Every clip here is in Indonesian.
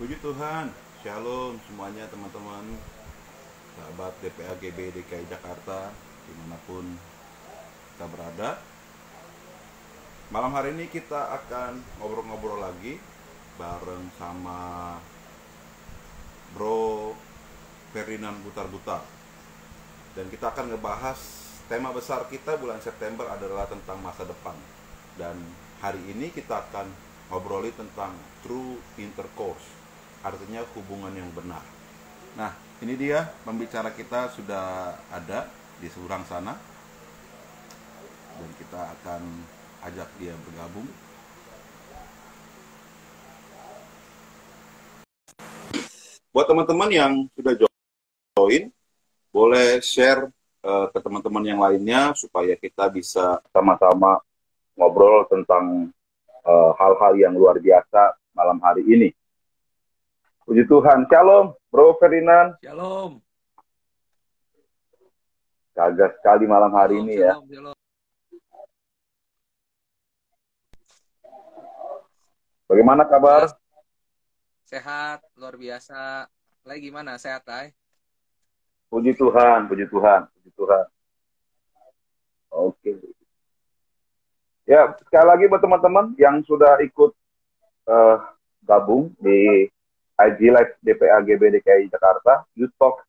Puji Tuhan, Shalom semuanya teman-teman, sahabat DPAGB DKI Jakarta, dimanapun kita berada. Malam hari ini kita akan ngobrol-ngobrol lagi bareng sama Bro Ferdinand Butar-Butar. Dan kita akan ngebahas tema besar kita bulan September adalah tentang masa depan. Dan hari ini kita akan ngobrolin tentang true intercourse, artinya hubungan yang benar. Nah, ini dia pembicara kita sudah ada di seberang sana, dan kita akan ajak dia bergabung. Buat teman-teman yang sudah join, boleh share ke teman-teman yang lainnya supaya kita bisa sama-sama ngobrol tentang hal-hal yang luar biasa malam hari ini. Puji Tuhan. Shalom, Bro Ferdinand. Shalom. Gagas sekali malam hari ini ya. Shalom. Bagaimana kabar? Sehat, luar biasa. Lagi gimana? Sehat, Tay? Puji Tuhan, puji Tuhan, puji Tuhan. Oke. Ya, sekali lagi buat teman-teman yang sudah ikut gabung di IG Live DPAGB DKI Jakarta, Youth Talk.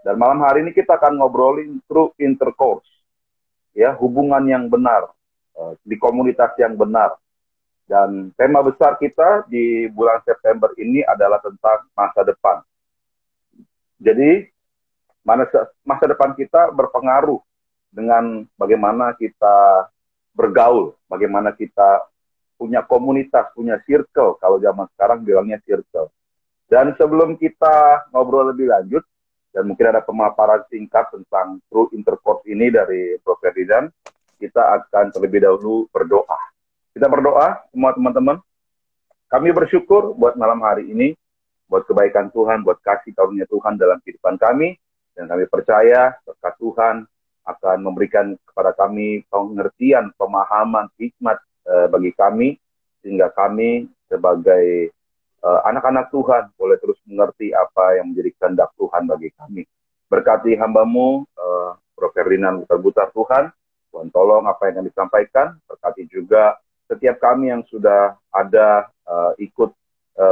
Dan malam hari ini kita akan ngobrolin true intercourse. Ya, hubungan yang benar, di komunitas yang benar. Dan tema besar kita di bulan September ini adalah tentang masa depan. Jadi, masa depan kita berpengaruh dengan bagaimana kita bergaul, bagaimana kita punya komunitas, punya circle, kalau zaman sekarang bilangnya circle. Dan sebelum kita ngobrol lebih lanjut, dan mungkin ada pemaparan singkat tentang true intercourse ini dari Prof. Ferdinand, kita akan terlebih dahulu berdoa. Kita berdoa, semua teman-teman. Kami bersyukur buat malam hari ini, buat kebaikan Tuhan, buat kasih karunia Tuhan dalam kehidupan kami, dan kami percaya berkat Tuhan akan memberikan kepada kami pengertian, pemahaman, hikmat bagi kami, sehingga kami sebagai anak-anak Tuhan boleh terus mengerti apa yang menjadi kehendak Tuhan bagi kami. Berkati hamba-Mu, Prof. Ferdinand Butar-Butar Tuhan, Tuhan tolong apa yang kami sampaikan, berkati juga setiap kami yang sudah ada ikut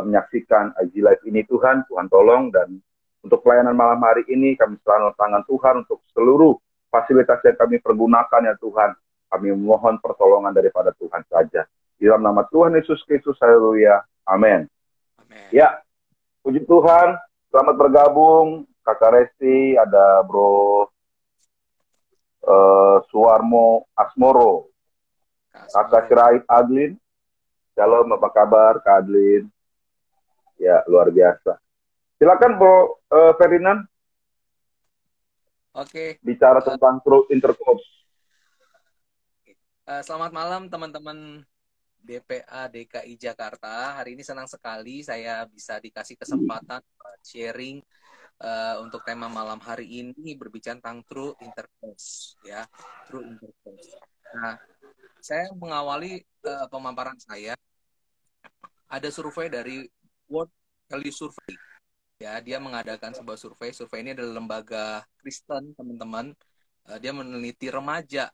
menyaksikan IG Live ini Tuhan tolong. Dan untuk pelayanan malam hari ini kami serahkan tangan Tuhan untuk seluruh fasilitas yang kami pergunakan ya Tuhan. Kami mohon pertolongan daripada Tuhan saja. Di dalam nama Tuhan Yesus Kristus, haleluya, amin. Ya, puji Tuhan, selamat bergabung Kakak Resti, ada Bro Suwarmo Asmoro, Kakak Sirait Adlin. Shalom, apa kabar Kak Adlin? Ya, luar biasa. Silakan Bro Ferdinand. Oke. Bicara tentang true intercourse. Selamat malam teman-teman DPA DKI Jakarta. Hari ini senang sekali saya bisa dikasih kesempatan sharing untuk tema malam hari ini berbicara tentang true intercourse, ya, true intercourse. Nah, saya mengawali pemaparan saya. Ada survei dari World Value Survey. Ya, dia mengadakan sebuah survei. Survei ini adalah lembaga Kristen, teman-teman. Dia meneliti remaja,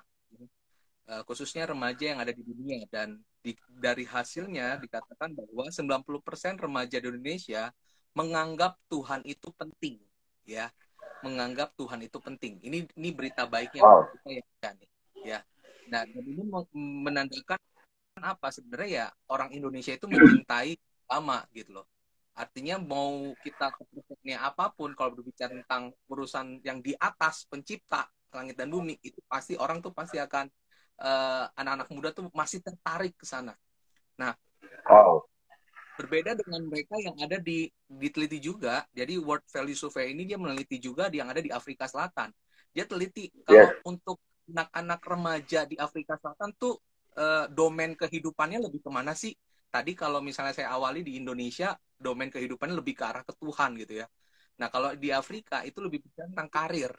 khususnya remaja yang ada di dunia. Dan dari hasilnya dikatakan bahwa 90% remaja di Indonesia menganggap Tuhan itu penting. Ya, menganggap Tuhan itu penting. Ini berita baiknya. Wow. Ya. Nah, dan ini menandakan apa sebenarnya ya, orang Indonesia itu mencintai agama gitu loh. Artinya mau kita kepercayaannya apapun, kalau berbicara tentang urusan yang di atas pencipta langit dan bumi, itu pasti orang tuh pasti akan anak-anak muda tuh masih tertarik ke sana. Nah, berbeda dengan mereka yang ada diteliti juga. Jadi World Value Survey ini dia meneliti juga yang ada di Afrika Selatan. Dia teliti kalau untuk anak-anak remaja di Afrika Selatan tuh domain kehidupannya lebih kemana sih? Tadi kalau misalnya saya awali di Indonesia, domain kehidupannya lebih ke arah ke Tuhan gitu ya. Nah, kalau di Afrika itu lebih bicara tentang karir,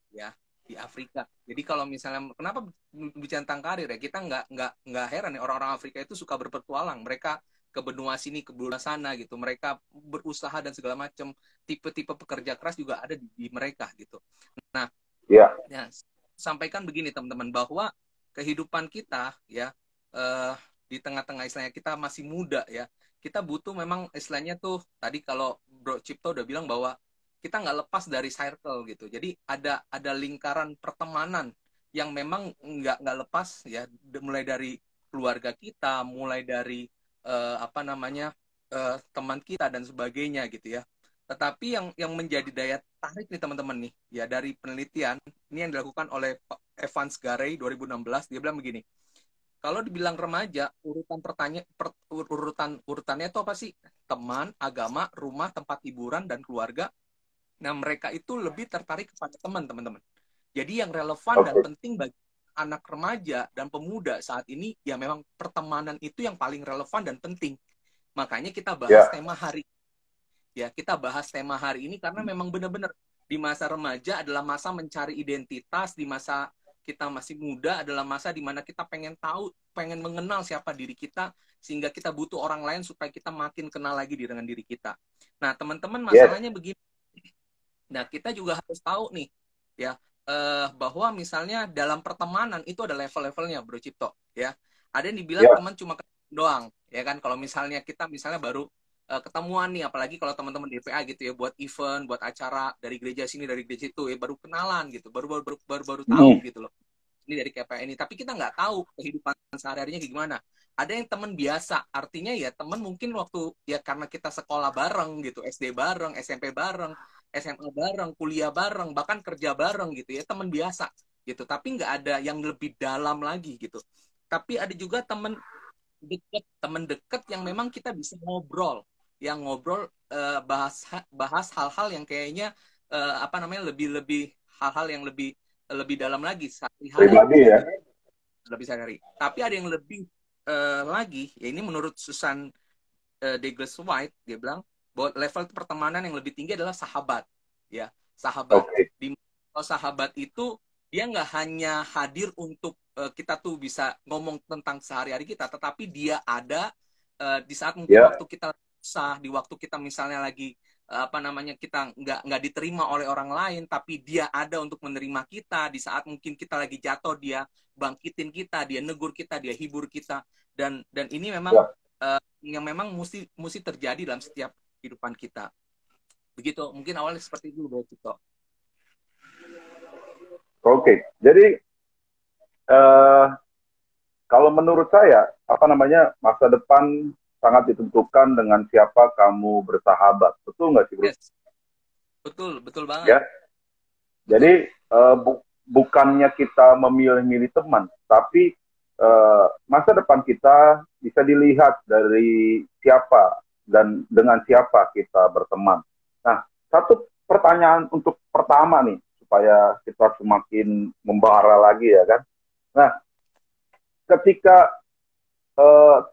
ya, di Afrika. Jadi kalau misalnya kenapa bicara tentang karir ya, kita nggak heran ya, orang-orang Afrika itu suka berpetualang. Mereka ke benua sini, ke benua sana gitu. Mereka berusaha dan segala macam. Tipe-tipe pekerja keras juga ada di mereka gitu. Nah, Ya, ya, sampaikan begini teman-teman, bahwa kehidupan kita ya, di tengah-tengah istilahnya kita masih muda ya, kita butuh memang istilahnya tuh, tadi kalau Bro Cipto udah bilang bahwa kita nggak lepas dari circle gitu. Jadi ada lingkaran pertemanan yang memang nggak lepas ya, mulai dari keluarga kita, mulai dari apa namanya, teman kita dan sebagainya gitu ya. Tetapi yang menjadi daya tarik nih teman-teman nih ya, dari penelitian ini yang dilakukan oleh Evans Garey 2016, dia bilang begini, kalau dibilang remaja, urutannya itu apa sih? Teman, agama, rumah, tempat hiburan, dan keluarga. Nah, mereka itu lebih tertarik kepada teman, teman-teman. Jadi yang relevan dan oke. penting bagi anak remaja dan pemuda saat ini, ya memang pertemanan itu yang paling relevan dan penting. Makanya kita bahas Ya, tema hari, ya kita bahas tema hari ini karena memang benar-benar di masa remaja adalah masa mencari identitas, di masa kita masih muda adalah masa di mana kita pengen tahu, pengen mengenal siapa diri kita, sehingga kita butuh orang lain supaya kita makin kenal lagi dengan diri kita. Nah, teman-teman, yes, masalahnya begini. Nah, kita juga harus tahu nih, ya, bahwa misalnya dalam pertemanan itu ada level-levelnya, Bro Cipto, ya. Ada yang dibilang ya, teman cuma doang, ya kan? Kalau misalnya kita misalnya baru ketemuan nih, apalagi kalau teman-teman DPA gitu ya, buat event, buat acara dari gereja sini, dari gereja itu, ya baru kenalan gitu, baru tahu hmm, gitu loh. Ini dari KPA ini, tapi kita nggak tahu kehidupan sehari-harinya kayak gimana. Ada yang teman biasa, artinya ya teman mungkin waktu ya karena kita sekolah bareng gitu, SD bareng, SMP bareng, SMA bareng, kuliah bareng, bahkan kerja bareng gitu ya, teman biasa gitu. Tapi nggak ada yang lebih dalam lagi gitu. Tapi ada juga teman deket yang memang kita bisa ngobrol, yang ngobrol, bahas bahas hal-hal yang kayaknya apa namanya, lebih hal-hal yang lebih lebih dalam lagi sehari-hari pribadi ya. gitu, lebih sehari-hari. Tapi ada yang lebih lagi, ya ini menurut Susan Douglas White, dia bilang bahwa level pertemanan yang lebih tinggi adalah sahabat, ya sahabat. Oke, Di kalau sahabat itu dia nggak hanya hadir untuk kita tuh bisa ngomong tentang sehari-hari kita, tetapi dia ada di saat mungkin ya, waktu kita susah, di waktu kita misalnya lagi apa namanya, kita nggak diterima oleh orang lain, tapi dia ada untuk menerima kita di saat mungkin kita lagi jatuh, dia bangkitin kita, dia negur kita, dia hibur kita, dan ini memang ya. yang memang mesti terjadi dalam setiap kehidupan kita. Begitu, mungkin awalnya seperti itu, Bro Cito. Oke. Jadi eh, kalau menurut saya, apa namanya, masa depan sangat ditentukan dengan siapa kamu bersahabat. Betul nggak sih, bro? Yes, betul, betul banget. Ya. Betul. Jadi bukannya kita memilih-milih teman, tapi masa depan kita bisa dilihat dari siapa dan dengan siapa kita berteman. Nah, satu pertanyaan untuk pertama nih, supaya kita semakin membara lagi ya kan. Nah, ketika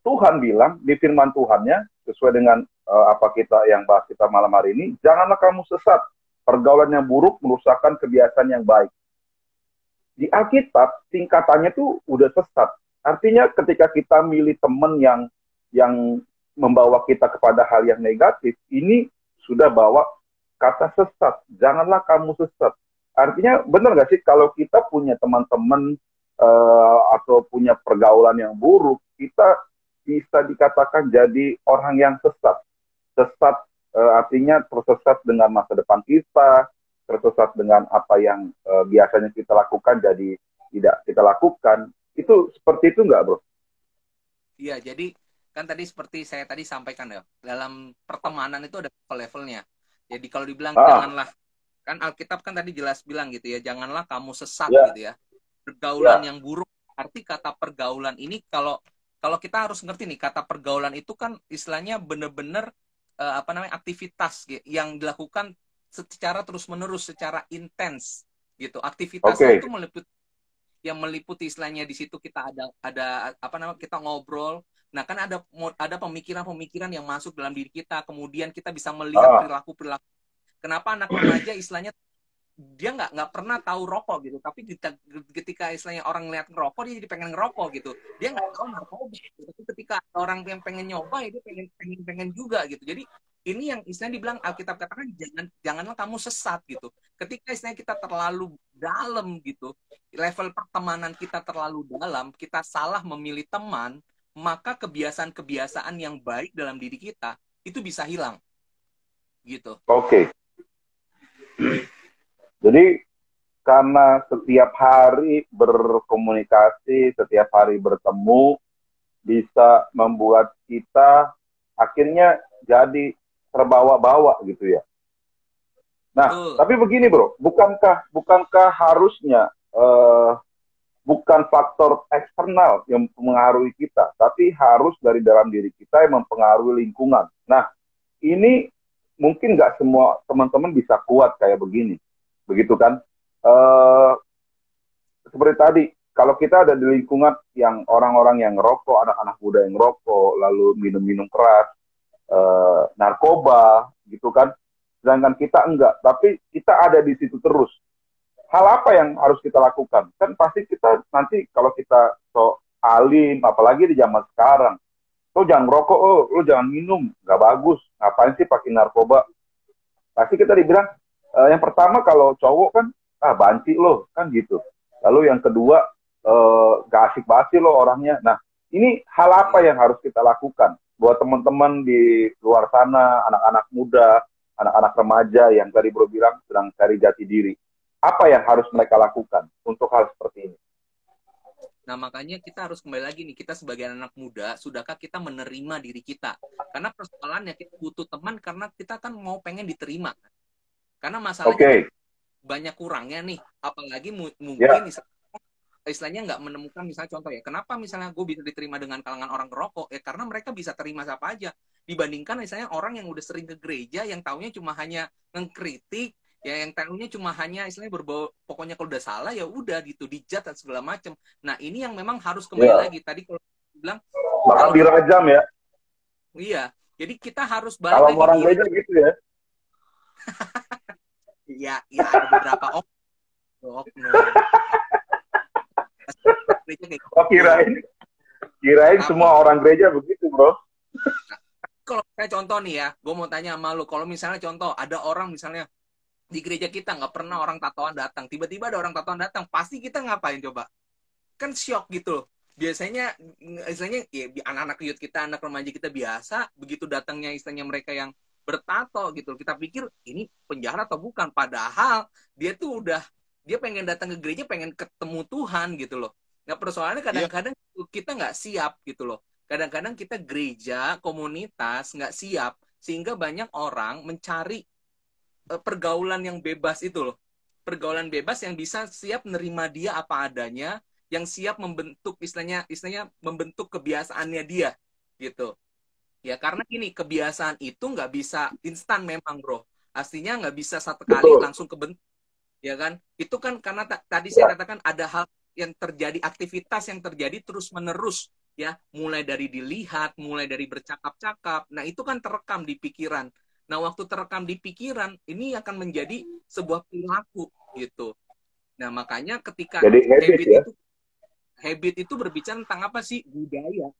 Tuhan bilang di firman Tuhannya, sesuai dengan apa kita yang bahas kita malam hari ini, janganlah kamu sesat. Pergaulan yang buruk merusakkan kebiasaan yang baik. Di Alkitab tingkatannya tuh udah sesat. Artinya ketika kita milih teman yang membawa kita kepada hal yang negatif, ini sudah bawa kata sesat. Janganlah kamu sesat. Artinya benar nggak sih kalau kita punya teman-teman atau punya pergaulan yang buruk, kita bisa dikatakan jadi orang yang sesat. Sesat artinya tersesat dengan masa depan kita, tersesat dengan apa yang biasanya kita lakukan jadi tidak kita lakukan. Itu seperti itu nggak, bro? Iya, jadi kan tadi seperti saya tadi sampaikan ya, dalam pertemanan itu ada level-levelnya. Jadi kalau dibilang Ah, janganlah, kan Alkitab kan tadi jelas bilang gitu ya, janganlah kamu sesat ya, gitu ya. Pergaulan ya, yang buruk, arti kata pergaulan ini, kalau kalau kita harus ngerti nih, kata pergaulan itu kan istilahnya bener-bener apa namanya, aktivitas yang dilakukan secara terus-menerus, secara intens gitu. Aktivitasnya oke. itu meliputi istilahnya di situ kita ada apa namanya, kita ngobrol. Nah, kan ada pemikiran-pemikiran yang masuk dalam diri kita, kemudian kita bisa melihat Ah, perilaku-perilaku. Kenapa anak remaja istilahnya nggak pernah tahu rokok gitu, tapi ketika istilahnya orang lihat ngerokok dia jadi pengen ngerokok gitu. Dia nggak tahu narkoba gitu. Tapi ketika orang yang pengen nyoba itu pengen juga gitu. Jadi ini yang istilahnya dibilang Alkitab katakan janganlah kamu sesat gitu. Ketika istilahnya kita terlalu dalam gitu, level pertemanan kita terlalu dalam, kita salah memilih teman, maka kebiasaan-kebiasaan yang baik dalam diri kita itu bisa hilang gitu. Oke. Jadi karena setiap hari berkomunikasi, setiap hari bertemu, bisa membuat kita akhirnya jadi terbawa-bawa gitu ya. Nah, tapi begini bro, bukankah harusnya bukan faktor eksternal yang mempengaruhi kita, tapi harus dari dalam diri kita yang mempengaruhi lingkungan. Nah, ini mungkin nggak semua teman-teman bisa kuat kayak begini. Begitu kan? Seperti tadi, kalau kita ada di lingkungan yang orang-orang yang ngerokok, anak-anak muda yang ngerokok, lalu minum-minum keras, narkoba, gitu kan? Sedangkan kita enggak, tapi kita ada di situ terus. Hal apa yang harus kita lakukan? Kan pasti kita nanti kalau kita alim, apalagi di zaman sekarang, lo jangan ngerokok, lo jangan minum, nggak bagus, ngapain sih pakai narkoba? Pasti kita dibilang, yang pertama kalau cowok kan, banci lo, kan gitu. Lalu yang kedua, gak asik basi lo orangnya. Nah, ini hal apa yang harus kita lakukan? Buat teman-teman di luar sana, anak-anak muda, anak-anak remaja yang tadi bro bilang sedang cari jati diri. Apa yang harus mereka lakukan untuk hal seperti ini? Nah, makanya kita harus kembali lagi nih, kita sebagai anak muda, sudahkah kita menerima diri kita? Karena persoalannya kita butuh teman karena kita kan mau pengen diterima. Karena masalahnya banyak kurangnya nih, apalagi mungkin istilahnya nggak menemukan misalnya contoh ya, kenapa misalnya gue bisa diterima dengan kalangan orang rokok? Ya karena mereka bisa terima siapa aja. Dibandingkan misalnya orang yang udah sering ke gereja, yang taunya cuma hanya ngekritik, ya yang tahunya cuma hanya istilahnya berbau, pokoknya kalau udah salah ya udah gitu, dijat dan segala macam. Nah ini yang memang harus kembali lagi tadi kalau bilang bakal dirajam ya. Iya, jadi kita harus balik kalau lagi. Kalau orang gereja gitu ya. Iya, ya ada beberapa oknum. Kirain semua orang gereja begitu, bro. Kalau saya contoh nih ya, gue mau tanya sama lu, kalau misalnya contoh ada orang misalnya di gereja kita nggak pernah orang tatoan datang, tiba-tiba ada orang tatoan datang, pasti kita ngapain coba? Kan shock gitu. Biasanya istilahnya ya, anak-anak youth kita, anak remaja kita biasa, begitu datangnya istilahnya mereka yang bertato gitu, kita pikir ini penjahat atau bukan, padahal dia tuh dia pengen datang ke gereja, pengen ketemu Tuhan gitu loh. Nah persoalannya kadang-kadang kita nggak siap gitu loh. Kadang-kadang kita gereja, komunitas nggak siap, sehingga banyak orang mencari pergaulan yang bebas itu loh. Pergaulan bebas yang bisa siap menerima dia apa adanya, yang siap membentuk istilahnya membentuk kebiasaannya dia gitu. Ya karena gini, kebiasaan itu nggak bisa instan memang bro. Aslinya nggak bisa satu kali langsung kebentuk. Ya kan? Itu kan karena tadi saya katakan ada hal yang terjadi, aktivitas yang terjadi terus-menerus. Ya, mulai dari dilihat, mulai dari bercakap-cakap. Nah itu kan terekam di pikiran. Nah waktu terekam di pikiran, ini akan menjadi sebuah perilaku gitu. Nah makanya ketika habit itu berbicara tentang apa sih? Budaya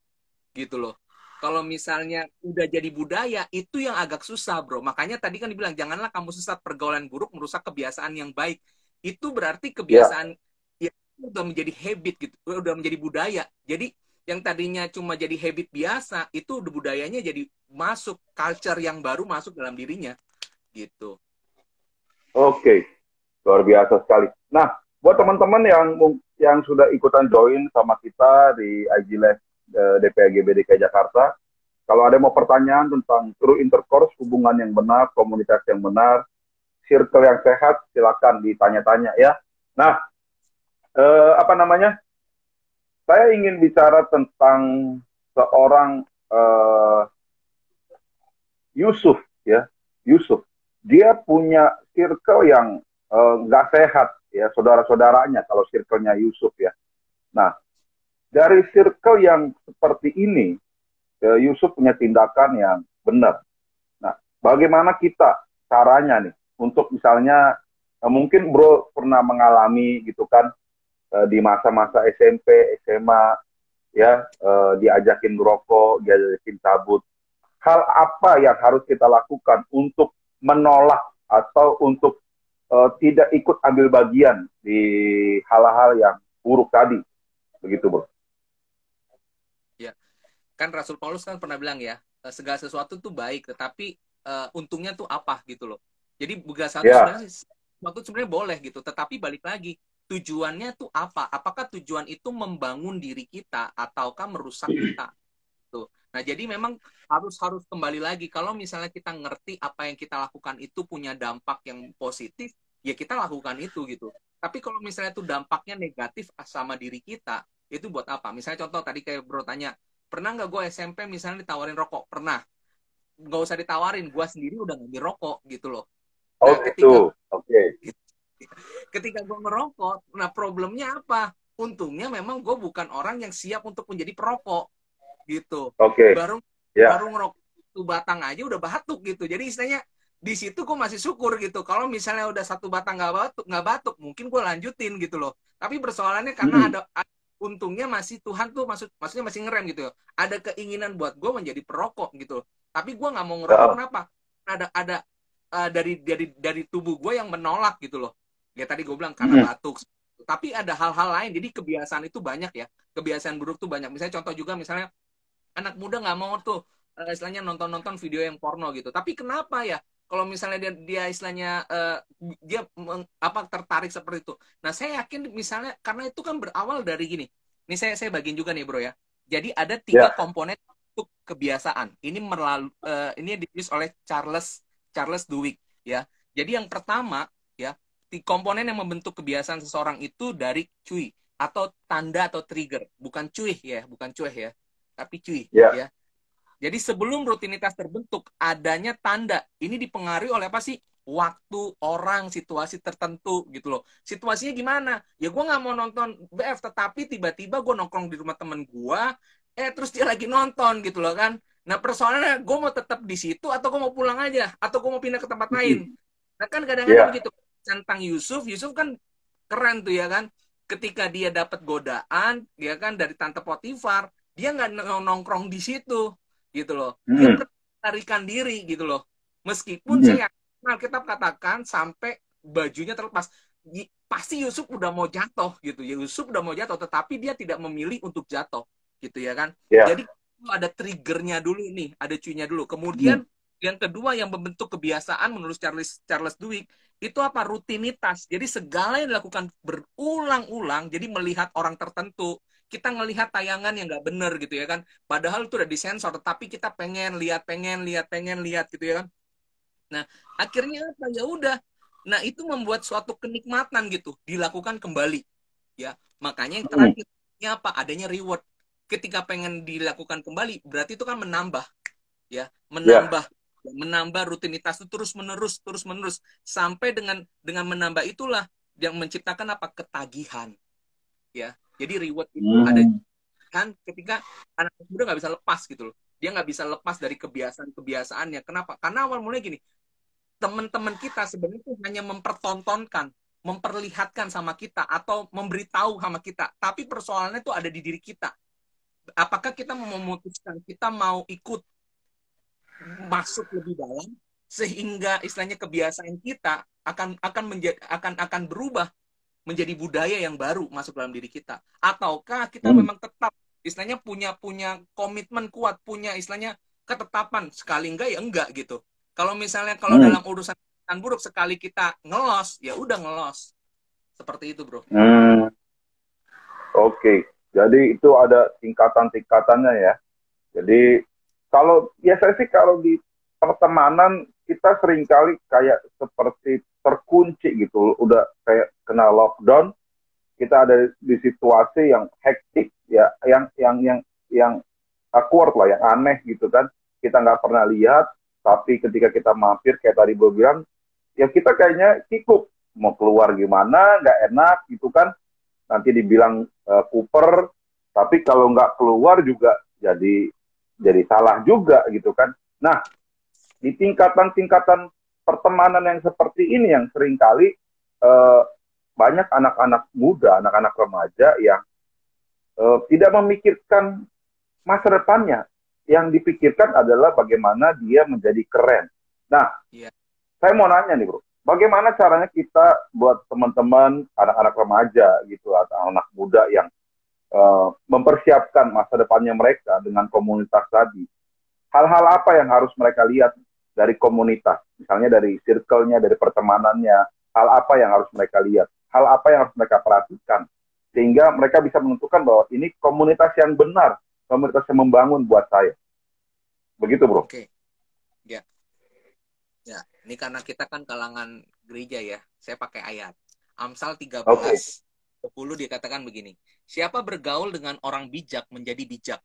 gitu loh. Kalau misalnya udah jadi budaya, itu yang agak susah bro. Makanya tadi kan dibilang, janganlah kamu sesat, pergaulan buruk merusak kebiasaan yang baik. Itu berarti kebiasaan ya, udah menjadi habit gitu, udah menjadi budaya. Jadi yang tadinya cuma jadi habit biasa, itu udah budayanya jadi masuk, culture yang baru masuk dalam dirinya gitu. Oke, luar biasa sekali. Nah, buat teman-teman yang sudah ikutan join sama kita di IG Live DPA GBD DKI Jakarta, kalau ada mau pertanyaan tentang true intercourse, hubungan yang benar, komunitas yang benar, circle yang sehat, silakan ditanya-tanya ya. Nah, saya ingin bicara tentang seorang Yusuf ya. Yusuf, dia punya circle yang nggak sehat ya, saudara-saudaranya kalau circle-nya Yusuf ya. Nah, dari circle yang seperti ini, Yusuf punya tindakan yang benar. Nah, bagaimana kita caranya nih untuk misalnya mungkin bro pernah mengalami gitu kan, di masa-masa SMP, SMA, ya, diajakin ngerokok, diajakin cabut. Hal apa yang harus kita lakukan untuk menolak atau untuk tidak ikut ambil bagian di hal-hal yang buruk tadi, begitu bro? Ya, kan Rasul Paulus kan pernah bilang ya, segala sesuatu tuh baik, tetapi untungnya tuh apa gitu loh. Jadi Ya, sesuatu sebenarnya boleh gitu, tetapi balik lagi tujuannya tuh apa? Apakah tujuan itu membangun diri kita ataukah merusak kita? Tuh. Nah, jadi memang harus harus kembali lagi kalau misalnya kita ngerti apa yang kita lakukan itu punya dampak yang positif, ya kita lakukan itu gitu. Tapi kalau misalnya itu dampaknya negatif sama diri kita, itu buat apa? Misalnya contoh tadi kayak bro tanya, pernah nggak gue SMP misalnya ditawarin rokok? Pernah. Nggak usah ditawarin, gue sendiri udah ngambil rokok gitu loh. oh Nah, gitu, oke. ketika gue ngerokok, nah problemnya apa? Untungnya memang gue bukan orang yang siap untuk menjadi perokok gitu. Oke, Baru ya, baru ngerokok satu batang aja udah batuk gitu. Jadi istilahnya di situ gue masih syukur gitu. Kalau misalnya udah satu batang nggak batuk, mungkin gue lanjutin gitu loh. Tapi persoalannya karena hmm, untungnya masih Tuhan tuh maksudnya masih ngerem gitu ya. Ada keinginan buat gue menjadi perokok gitu. Tapi gue nggak mau ngerokok ya, kenapa? Ada dari tubuh gue yang menolak gitu loh. Ya tadi gue bilang karena hmm, batuk. Tapi ada hal-hal lain. Jadi kebiasaan itu banyak ya. Kebiasaan buruk tuh banyak. Misalnya contoh juga misalnya anak muda nggak mau tuh istilahnya nonton-nonton video yang porno gitu. Tapi kenapa ya? Kalau misalnya dia istilahnya dia tertarik seperti itu. Nah, saya yakin misalnya karena itu kan berawal dari gini. Ini saya bagiin juga nih, Bro ya. Jadi ada 3 ya, komponen untuk kebiasaan. Ini ditulis oleh Charles Charles Duhigg ya. Jadi yang pertama ya, komponen yang membentuk kebiasaan seseorang itu dari cuy atau tanda atau trigger, bukan cuy ya, bukan cuy ya tapi cuy ya, ya. Jadi sebelum rutinitas terbentuk adanya tanda. Ini dipengaruhi oleh apa sih? Waktu, orang, situasi tertentu gitu loh. Situasinya gimana? Ya gue nggak mau nonton BF, tetapi tiba-tiba gue nongkrong di rumah temen gue, terus dia lagi nonton gitu loh kan. Nah persoalannya gue mau tetap di situ atau gue mau pulang aja, atau gue mau pindah ke tempat lain. hmm, Nah kan kadang-kadang ya, begitu. Tentang Yusuf, Yusuf kan keren tuh ya kan. Ketika dia dapat godaan, ya kan dari tante Potifar, dia nggak nongkrong di situ gitu loh. Dia hmm, melarikan diri gitu loh. Meskipun hmm, saya Alkitab katakan sampai bajunya terlepas. Pasti Yusuf udah mau jatuh gitu. Yusuf udah mau jatuh, tetapi dia tidak memilih untuk jatuh gitu ya kan. ya, Jadi ada triggernya dulu nih, ada cuinya dulu. hmm, Kemudian yang kedua yang membentuk kebiasaan menurut Charles Charles Duhigg itu apa? Rutinitas. Jadi segala yang dilakukan berulang-ulang, jadi melihat orang tertentu, kita ngelihat tayangan yang nggak bener gitu ya kan. Padahal itu udah disensor, tapi kita pengen lihat gitu ya kan. Nah, akhirnya apa? Ya udah. Nah, itu membuat suatu kenikmatan gitu dilakukan kembali ya. Makanya yang hmm, terakhir ini apa? Adanya reward. Ketika pengen dilakukan kembali, berarti itu kan menambah ya, ya, menambah rutinitas itu terus menerus sampai dengan menambah itulah yang menciptakan apa? Ketagihan ya. Jadi reward itu ada hmm, kan ketika anak muda nggak bisa lepas gitu loh. Dia nggak bisa lepas dari kebiasaan-kebiasaannya. Kenapa? Karena awal mulai gini, teman-teman kita sebenarnya itu hanya mempertontonkan, memperlihatkan sama kita atau memberitahu sama kita. Tapi persoalannya itu ada di diri kita. Apakah kita mau memutuskan kita mau ikut masuk lebih dalam sehingga istilahnya kebiasaan kita akan berubah menjadi budaya yang baru masuk dalam diri kita, ataukah kita hmm, memang tetap istilahnya punya punya komitmen kuat, punya istilahnya ketetapan sekali enggak ya enggak gitu. Kalau hmm, dalam urusan buruk sekali kita ngelos ya udah ngelos, seperti itu bro. hmm. Oke. Jadi itu ada tingkatan-tingkatannya ya. Jadi kalau biasanya sih kalau di pertemanan kita seringkali kayak seperti terkunci gitu, udah kayak kena lockdown, kita ada di situasi yang hektik ya, yang awkward lah, yang aneh gitu kan. Kita nggak pernah lihat, tapi ketika kita mampir kayak tadi gue bilang, ya kita kayaknya kikuk mau keluar gimana, nggak enak gitu kan. Nanti dibilang Cooper, tapi kalau nggak keluar juga jadi salah juga gitu kan. Nah, di tingkatan-tingkatan pertemanan yang seperti ini yang seringkali eh, banyak anak-anak muda, anak-anak remaja yang tidak memikirkan masa depannya. Yang dipikirkan adalah bagaimana dia menjadi keren. Nah, Iya. saya mau nanya nih bro, bagaimana caranya kita buat teman-teman anak-anak remaja gitu atau anak muda yang mempersiapkan masa depannya mereka dengan komunitas tadi. Hal-hal apa yang harus mereka lihat dari komunitas, misalnya dari circle-nya, dari pertemanannya, hal apa yang harus mereka lihat, hal apa yang harus mereka perhatikan, sehingga mereka bisa menentukan bahwa ini komunitas yang benar, komunitas yang membangun buat saya. Begitu bro. Oke. Ya. Ya, ini karena kita kan kalangan gereja ya. Saya pakai ayat. Amsal Oke, 13:10 dikatakan begini. Siapa bergaul dengan orang bijak menjadi bijak,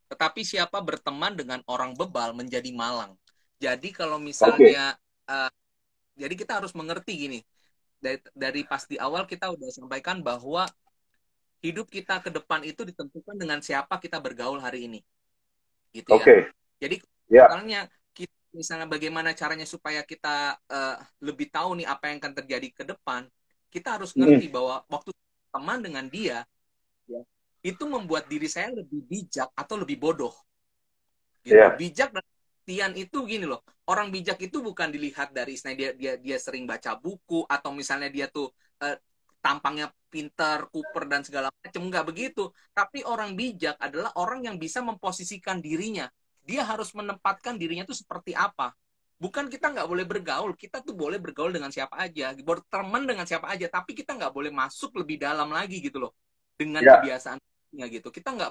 tetapi siapa berteman dengan orang bebal menjadi malang. Jadi kalau oke, misalnya jadi kita harus mengerti gini. Dari pas di awal kita udah sampaikan bahwa hidup kita ke depan itu ditentukan dengan siapa kita bergaul hari ini. Gitu ya. oke, Jadi ya, misalnya kita misalnya bagaimana caranya supaya kita lebih tahu nih apa yang akan terjadi ke depan, kita harus mm, ngerti bahwa waktu teman dengan dia ya, itu membuat diri saya lebih bijak atau lebih bodoh gitu. ya, Bijak dan Tian itu gini loh. Orang bijak itu bukan dilihat dari istilahnya dia sering baca buku atau misalnya dia tuh tampangnya pinter, kuper dan segala macam, nggak begitu. Tapi orang bijak adalah orang yang bisa memposisikan dirinya. Dia harus menempatkan dirinya tuh seperti apa. Bukan kita nggak boleh bergaul, kita tuh boleh bergaul dengan siapa aja, berteman dengan siapa aja, tapi kita nggak boleh masuk lebih dalam lagi gitu loh dengan ya, kebiasaannya gitu. Kita nggak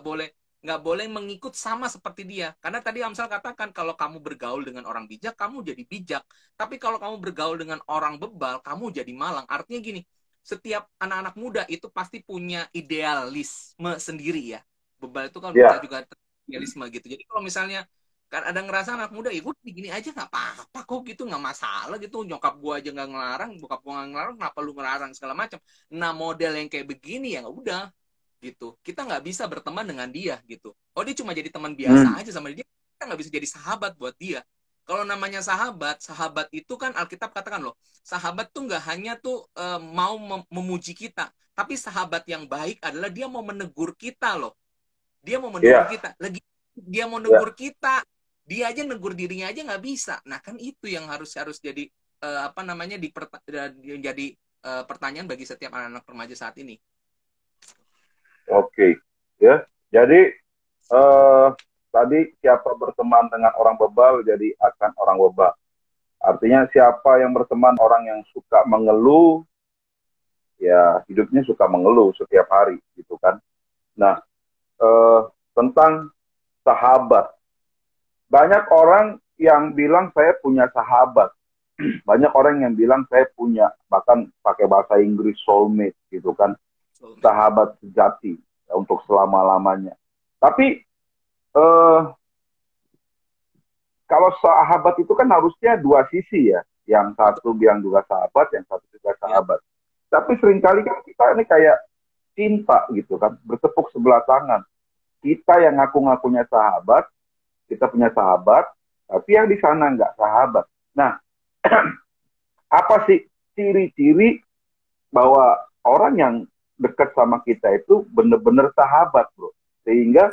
boleh mengikut sama seperti dia. Karena tadi Amsal katakan kalau kamu bergaul dengan orang bijak, kamu jadi bijak. Tapi kalau kamu bergaul dengan orang bebal, kamu jadi malang. Artinya gini, setiap anak-anak muda itu pasti punya idealisme sendiri ya. Bebal itu kan bisa ya, juga idealisme gitu. Jadi kalau misalnya kan ada ngerasa anak muda, ya gue gini aja nggak apa-apa kok gitu, nggak masalah gitu. Nyokap gue aja nggak ngelarang, bokap gue nggak ngelarang, kenapa lu ngelarang segala macam. Nah model yang kayak begini ya udah gitu. Kita nggak bisa berteman dengan dia gitu. Oh dia cuma jadi teman biasa mm, aja sama dia. Kita nggak bisa jadi sahabat buat dia. Kalau namanya sahabat, sahabat itu kan Alkitab katakan loh, sahabat tuh nggak hanya tuh mau memuji kita, tapi sahabat yang baik adalah dia mau menegur kita loh. Dia mau menegur ya, kita. Lagi dia mau ya. negur kita, dia aja negur dirinya aja nggak bisa. Nah kan itu yang harus harus jadi apa namanya jadi pertanyaan bagi setiap anak-anak remaja saat ini. Oke, ya. Jadi tadi siapa berteman dengan orang bebal jadi akan orang bebal. Artinya siapa yang berteman orang yang suka mengeluh, ya hidupnya suka mengeluh setiap hari, gitu kan. Nah, eh, tentang sahabat, banyak orang yang bilang saya punya sahabat, banyak orang yang bilang saya punya, bahkan pakai bahasa Inggris soulmate, gitu kan, Soulmate. sahabat sejati ya, untuk selama lamanya. Tapi eh, kalau sahabat itu kan harusnya dua sisi ya. Yang Betul. satu bilang juga sahabat, yang satu juga Ya. sahabat. Tapi seringkali kan kita ini kayak cinta gitu kan, bertepuk sebelah tangan. Kita yang ngaku-ngakunya sahabat, kita punya sahabat, tapi yang di sana nggak sahabat. Nah, apa sih ciri-ciri bahwa orang yang dekat sama kita itu benar-benar sahabat, bro? Sehingga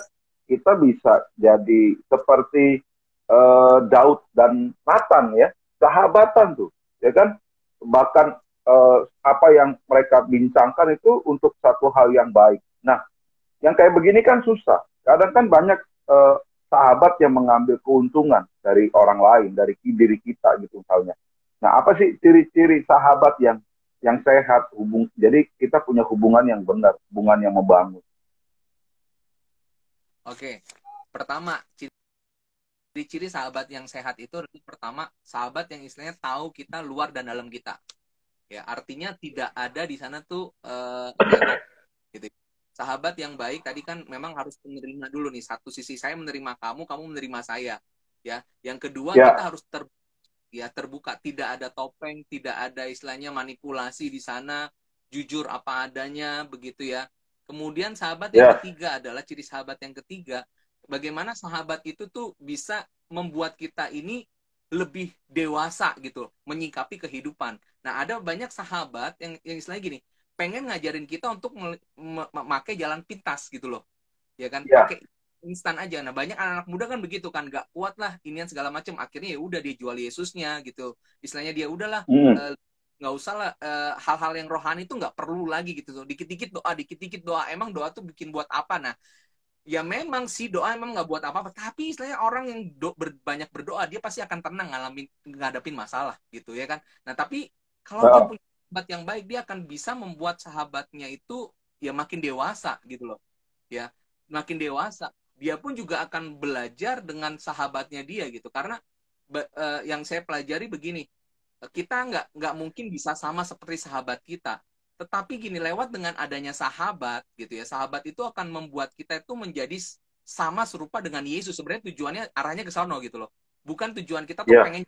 kita bisa jadi seperti Daud dan Nathan ya, sahabatan tuh, ya kan? Bahkan apa yang mereka bincangkan itu untuk satu hal yang baik. Nah, yang kayak begini kan susah. Kadang kan banyak eh, sahabat yang mengambil keuntungan dari orang lain, dari diri kita gitu misalnya. Nah, apa sih ciri-ciri sahabat yang sehat jadi kita punya hubungan yang benar, hubungan yang membangun. Oke. Pertama, ciri-ciri sahabat yang sehat itu adalah pertama, sahabat yang istilahnya tahu kita luar dan dalam kita. Ya, artinya tidak ada di sana tuh nyerok gitu. Sahabat yang baik tadi kan memang harus menerima dulu nih. Satu sisi saya menerima kamu, kamu menerima saya. Ya, yang kedua kita Ya, harus terbuka, tidak ada topeng, tidak ada istilahnya manipulasi di sana, jujur apa adanya begitu ya. Kemudian sahabat yang ya, ketiga adalah ciri sahabat yang ketiga, bagaimana sahabat itu tuh bisa membuat kita ini lebih dewasa gitu menyikapi kehidupan. Nah, ada banyak sahabat yang istilahnya gini, pengen ngajarin kita untuk memakai jalan pintas gitu loh. Ya kan, Ya. pakai instan aja. Nah, banyak anak-anak muda kan begitu kan, nggak kuat lah inian segala macam. Akhirnya ya udah dia jual Yesusnya gitu. Istilahnya dia udahlah Hmm. nggak usah lah hal-hal yang rohani itu nggak perlu lagi gitu tuh. Dikit-dikit doa, dikit-dikit doa. Emang doa tuh bikin buat apa? Nah, ya memang sih doa emang nggak buat apa-apa, tapi istilahnya orang yang banyak berdoa dia pasti akan tenang ngalamin ngadapin masalah gitu ya kan. Nah tapi kalau dia Nah, punya sahabat yang baik, dia akan bisa membuat sahabatnya itu ya makin dewasa gitu loh, ya makin dewasa. Dia pun juga akan belajar dengan sahabatnya dia gitu, karena yang saya pelajari begini, kita nggak mungkin bisa sama seperti sahabat kita. Tetapi gini, lewat dengan adanya sahabat gitu ya, sahabat itu akan membuat kita itu menjadi sama serupa dengan Yesus. Sebenarnya tujuannya arahnya ke sana gitu loh. Bukan tujuan kita tuh ya, pengen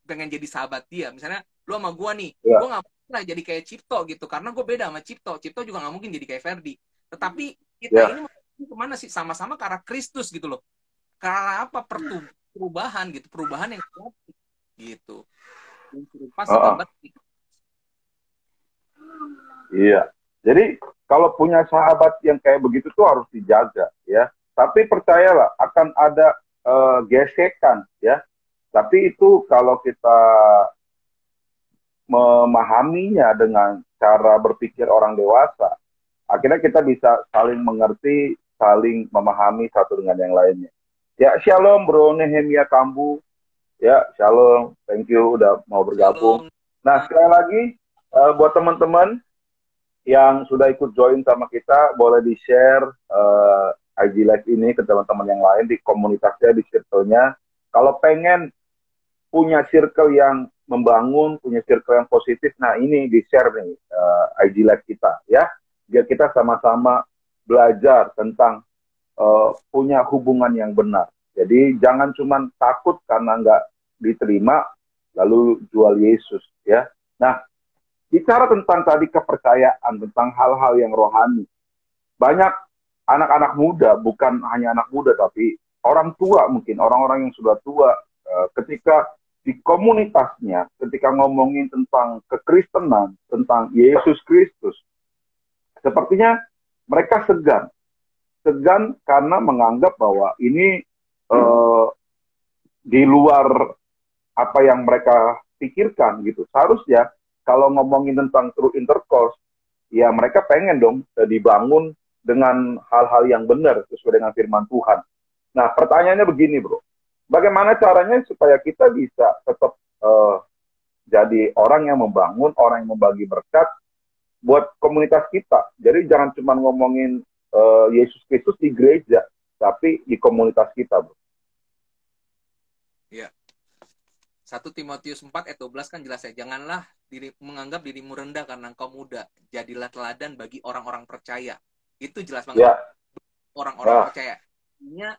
pengen jadi sahabat dia. Misalnya lu sama gua nih, gua ya, nggak mungkin lah jadi kayak Cipto gitu, karena gue beda sama Cipto. Cipto juga nggak mungkin jadi kayak Ferdi. Tetapi kita ya. ini kemana sih? Sama-sama ke arah Kristus gitu loh. Karena apa? Perubahan gitu, perubahan yang kuat gitu. Yang serupa Heeh. segambar. Iya. Jadi kalau punya sahabat yang kayak begitu tuh harus dijaga ya. Tapi percayalah akan ada gesekan ya. Tapi itu kalau kita memahaminya dengan cara berpikir orang dewasa, akhirnya kita bisa saling mengerti, saling memahami satu dengan yang lainnya. Ya, shalom Bro Nehemia Kambu. Ya, shalom. Thank you udah mau bergabung. Shalom. Nah, sekali lagi buat teman-teman yang sudah ikut join sama kita, boleh di-share IG Live ini ke teman-teman yang lain di komunitasnya, di circle-nya. Kalau pengen punya circle yang membangun, punya circle yang positif, nah ini di-share nih IG Live kita ya. Biar kita sama-sama belajar tentang punya hubungan yang benar. Jadi jangan cuma takut karena nggak diterima, lalu jual Yesus ya. Nah, bicara tentang tadi kepercayaan, tentang hal-hal yang rohani. Banyak anak-anak muda, bukan hanya anak muda, tapi orang tua mungkin, orang-orang yang sudah tua, ketika di komunitasnya, ketika ngomongin tentang kekristenan, tentang Yesus Kristus, sepertinya mereka segan. Segan karena menganggap bahwa ini eh, di luar apa yang mereka pikirkan gitu. Seharusnya kalau ngomongin tentang true intercourse, ya mereka pengen dong dibangun dengan hal-hal yang benar sesuai dengan firman Tuhan. Nah, pertanyaannya begini, Bro. Bagaimana caranya supaya kita bisa tetap jadi orang yang membangun, orang yang membagi berkat buat komunitas kita. Jadi jangan cuma ngomongin Yesus Kristus di gereja, tapi di komunitas kita, Bro. Ya. 1 Timotius 4 ayat 12 kan jelas ya. Janganlah menganggap dirimu rendah karena engkau muda. Jadilah teladan bagi orang-orang percaya. Itu jelas banget. Ya, Orang-orang ya, percaya. Artinya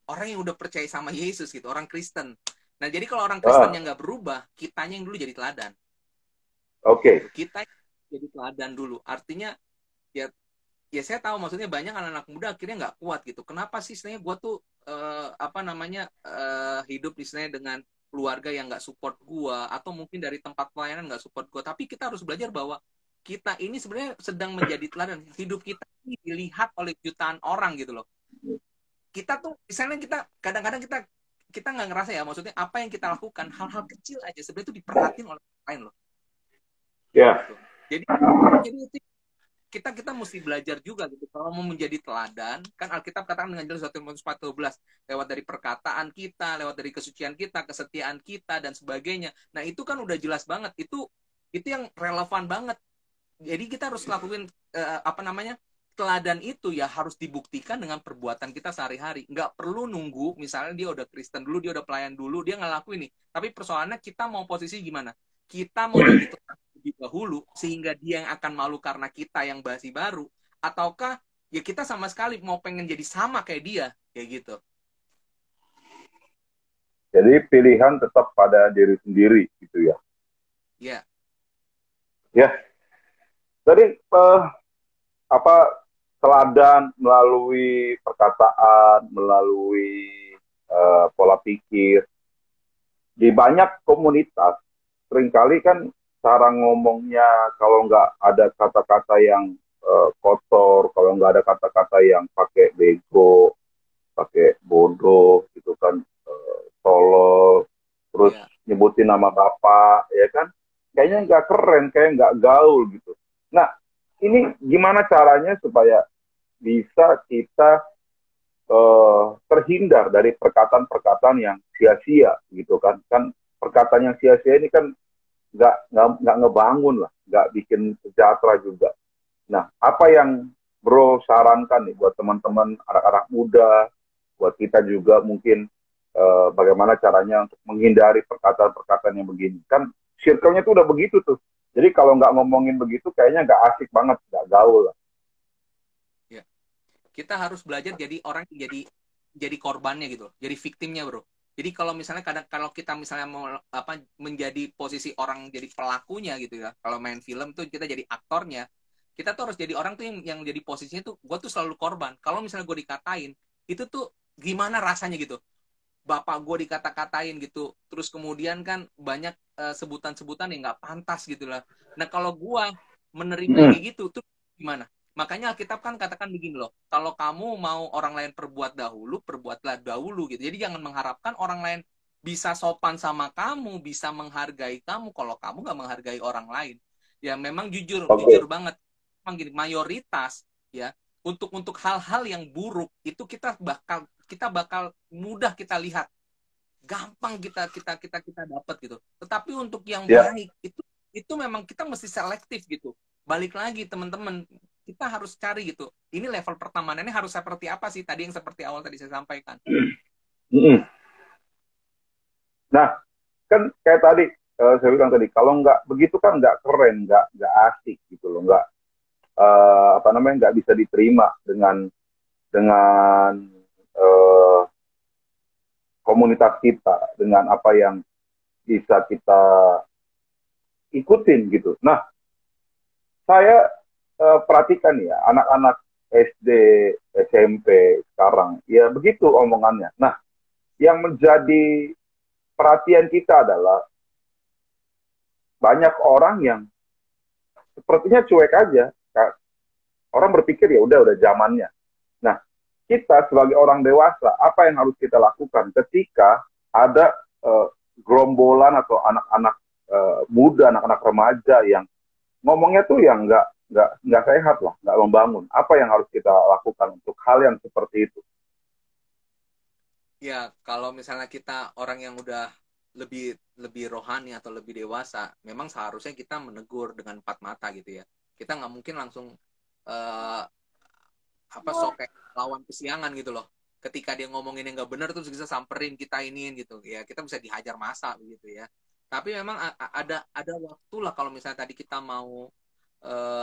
orang yang udah percaya sama Yesus gitu. Orang Kristen. Nah jadi kalau orang Kristen ya. yang nggak berubah, kitanya yang dulu jadi teladan. Oke. Gitu. Kita jadi teladan dulu. Artinya ya ya saya tahu maksudnya banyak anak-anak muda akhirnya nggak kuat gitu. Kenapa sih istilahnya gue tuh apa namanya hidup istilahnya dengan keluarga yang nggak support gue, atau mungkin dari tempat pelayanan nggak support gue. Tapi kita harus belajar bahwa kita ini sebenarnya sedang menjadi teladan. Hidup kita ini dilihat oleh jutaan orang gitu loh. Kita tuh misalnya kita kadang-kadang kita nggak ngerasa ya, maksudnya apa yang kita lakukan hal-hal kecil aja sebenarnya itu diperhatiin oleh orang lain loh. Ya. Gitu. Jadi itu kita mesti belajar juga gitu. Kalau mau menjadi teladan, kan Alkitab katakan dengan jelas 1 Timotius 4:12, lewat dari perkataan kita, lewat dari kesucian kita, kesetiaan kita dan sebagainya. Nah, itu kan udah jelas banget. Itu yang relevan banget. Jadi kita harus lakuin apa namanya? Teladan itu ya harus dibuktikan dengan perbuatan kita sehari-hari. Nggak perlu nunggu, misalnya dia udah Kristen dulu, dia udah pelayan dulu, dia ngelakuin nih. Tapi persoalannya kita mau posisi gimana? Kita mau jadi lebih dahulu sehingga dia yang akan malu karena kita yang masih baru, ataukah ya kita sama sekali mau pengen jadi sama kayak dia kayak gitu. Jadi pilihan tetap pada diri sendiri gitu ya. Ya. Ya. Jadi apa teladan melalui perkataan, melalui pola pikir. di banyak komunitas seringkali kan cara ngomongnya kalau nggak ada kata-kata yang kotor, kalau nggak ada kata-kata yang pakai bego, pakai bodoh gitu kan, tolol, terus Ya. nyebutin nama bapak, ya kan? Kayaknya nggak keren, kayak nggak gaul gitu. Nah, ini gimana caranya supaya bisa kita terhindar dari perkataan-perkataan yang sia-sia gitu kan? Kan perkataan yang sia-sia ini kan nggak ngebangun lah, nggak bikin sejahtera juga. Nah, apa yang Bro sarankan nih buat teman-teman anak-anak muda, buat kita juga mungkin bagaimana caranya untuk menghindari perkataan-perkataan yang begini? Kan circle-nya tuh udah begitu tuh. Jadi kalau nggak ngomongin begitu, kayaknya nggak asik banget, nggak gaul lah. Ya. Kita harus belajar jadi orang yang jadi korbannya gitu, jadi victimnya, bro. Jadi kalau misalnya kadang kalau kita misalnya mau apa menjadi posisi orang jadi pelakunya gitu ya, kalau main film tuh kita jadi aktornya, kita tuh harus jadi orang tuh yang jadi posisinya tuh gue tuh selalu korban. Kalau misalnya gue dikatain, itu tuh gimana rasanya gitu. Bapak gue dikata-katain gitu, terus kemudian kan banyak sebutan-sebutan yang nggak pantas gitu lah. Nah kalau gue menerima yang Hmm. kayak gitu tuh gimana? Makanya Alkitab kan katakan begini loh, kalau kamu mau orang lain perbuat dahulu, perbuatlah dahulu gitu. Jadi jangan mengharapkan orang lain bisa sopan sama kamu, bisa menghargai kamu, kalau kamu nggak menghargai orang lain. Ya memang jujur, Oke. jujur Okay. banget. Memang gini, mayoritas ya untuk hal-hal yang buruk itu kita bakal mudah kita lihat, gampang kita dapat gitu. Tetapi untuk yang Ya. baik itu memang kita mesti selektif gitu. Balik lagi teman-teman, kita harus cari gitu. Ini level pertemanannya harus seperti apa sih? Tadi yang seperti awal tadi saya sampaikan. Hmm. Nah, kan kayak tadi saya bilang tadi, kalau nggak begitu kan nggak keren, nggak asik gitu loh, nggak apa namanya, nggak bisa diterima dengan uh, komunitas kita, dengan apa yang bisa kita ikutin gitu. Nah, saya perhatikan ya anak-anak SD, SMP sekarang, ya begitu omongannya. Nah, yang menjadi perhatian kita adalah banyak orang yang sepertinya cuek aja. Orang berpikir ya udah zamannya. Nah, kita sebagai orang dewasa, apa yang harus kita lakukan ketika ada gerombolan atau anak-anak muda, anak-anak remaja yang ngomongnya tuh yang nggak sehat lah, nggak membangun. Apa yang harus kita lakukan untuk hal yang seperti itu? Ya, kalau misalnya kita orang yang udah lebih lebih rohani atau lebih dewasa, memang seharusnya kita menegur dengan empat mata gitu ya. Kita nggak mungkin langsung eh, apa sok kayak lawan kesiangan gitu loh. Ketika dia ngomongin yang nggak benar terus bisa samperin kita iniin gitu ya, kita bisa dihajar masa begitu ya. Tapi memang ada waktu lah kalau misalnya tadi kita mau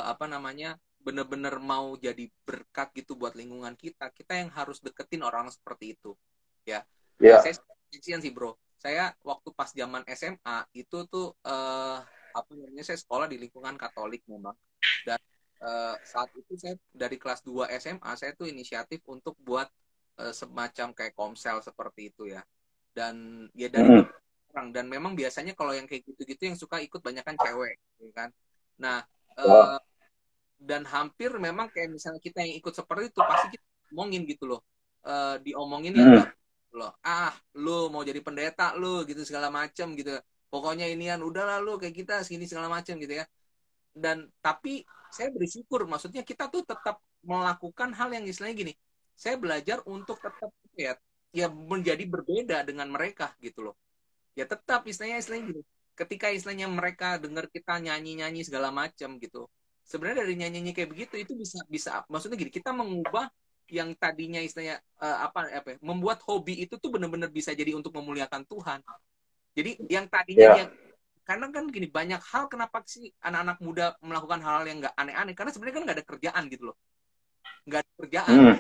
apa namanya bener-bener mau jadi berkat gitu buat lingkungan kita, kita yang harus deketin orang seperti itu ya. Ya. Saya kasihan sih bro, saya waktu pas zaman SMA itu tuh apa namanya saya sekolah di lingkungan Katolik memang, dan saat itu saya dari kelas 2 SMA saya tuh inisiatif untuk buat semacam kayak komsel seperti itu ya, dan ya dari Mm-mm. beberapa orang, dan memang biasanya kalau yang kayak gitu-gitu yang suka ikut banyak kan cewek ya kan. Nah Ya. eh, dan hampir memang kayak misalnya kita yang ikut seperti itu pasti kita ngomongin gitu loh. Diomongin yang Mm-mm. enggak loh, ah lu mau jadi pendeta lu gitu segala macem gitu, pokoknya inian udahlah lu kayak kita segini segala macem gitu ya. Dan tapi saya bersyukur, maksudnya kita tuh tetap melakukan hal yang istilahnya gini, saya belajar untuk tetap ya menjadi berbeda dengan mereka gitu loh. Ya tetap istilahnya gini, ketika istilahnya mereka dengar kita nyanyi-nyanyi segala macam gitu, sebenarnya dari nyanyi-nyanyi kayak begitu itu bisa bisa maksudnya gini, kita mengubah yang tadinya istilahnya apa ya, membuat hobi itu tuh benar-benar bisa jadi untuk memuliakan Tuhan. Jadi yang tadinya dia, Ya. karena kan gini, banyak hal kenapa sih anak-anak muda melakukan hal-hal yang nggak aneh-aneh, karena sebenarnya kan nggak ada kerjaan gitu loh, nggak ada kerjaan, Mm.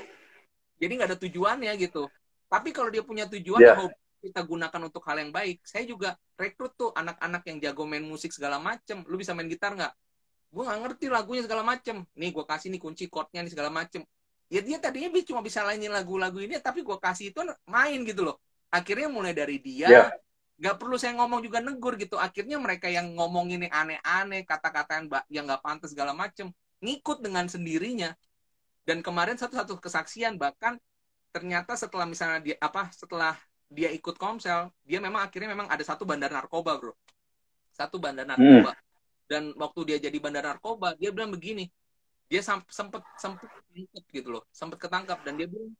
jadi nggak ada tujuannya gitu. Tapi kalau dia punya tujuan yang Ya. hobi kita gunakan untuk hal yang baik, saya juga rekrut tuh anak-anak yang jago main musik segala macem. Lu bisa main gitar nggak? Gue nggak ngerti lagunya segala macem. Nih gue kasih nih kunci chordnya nih segala macem. Ya dia tadinya cuma bisa mainin lagu-lagu ini, tapi gue kasih itu main gitu loh. Akhirnya mulai dari dia Ya. nggak perlu saya ngomong juga negur gitu. Akhirnya mereka yang ngomongin yang aneh-aneh, kata-kata yang nggak pantas segala macem, ngikut dengan sendirinya. Dan kemarin satu-satu kesaksian, bahkan ternyata setelah misalnya setelah dia ikut Komsel, dia memang akhirnya memang ada satu bandar narkoba, bro. Satu bandar narkoba. Dan waktu dia jadi bandar narkoba, dia bilang begini, dia sempet ketangkep gitu loh, sempet ketangkap, dan dia bilang,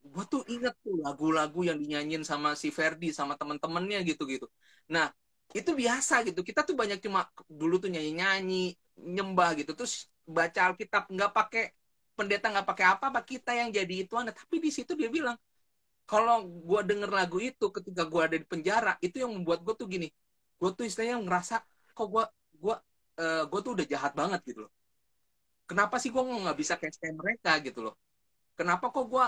gue tuh inget tuh lagu-lagu yang dinyanyiin sama si Ferdi sama temen-temennya gitu-gitu. Nah, itu biasa gitu. Kita tuh banyak cuma dulu tuh nyanyi-nyanyi, nyembah gitu, terus baca Alkitab, nggak pakai pendeta, nggak pakai apa-apa, kita yang jadi itu. Tapi di situ dia bilang, kalau gue denger lagu itu ketika gue ada di penjara, itu yang membuat gue tuh gini, gue tuh istilahnya ngerasa kok gue gue tuh udah jahat banget gitu loh. Kenapa sih gue nggak bisa kayak mereka gitu loh? Kenapa kok gue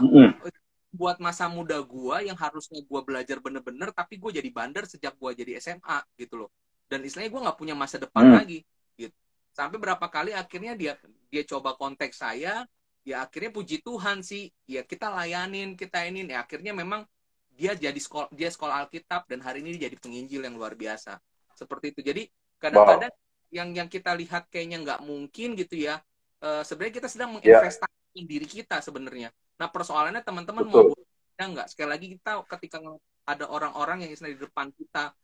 buat masa muda gue yang harusnya gue belajar bener-bener, tapi gue jadi bandar sejak gue jadi SMA gitu loh. Dan istilahnya gue nggak punya masa depan lagi gitu. Sampai berapa kali akhirnya dia coba kontak saya, ya akhirnya puji Tuhan sih, ya kita layanin, kita ini, ya akhirnya memang dia sekolah Alkitab, dan hari ini dia jadi penginjil yang luar biasa. Seperti itu. Jadi kadang-kadang yang kita lihat kayaknya nggak mungkin gitu ya, sebenarnya kita sedang menginvestasikan diri kita sebenarnya. Nah, persoalannya teman-teman mau nggak? Sekali lagi kita ketika ada orang-orang yang istilah di depan kita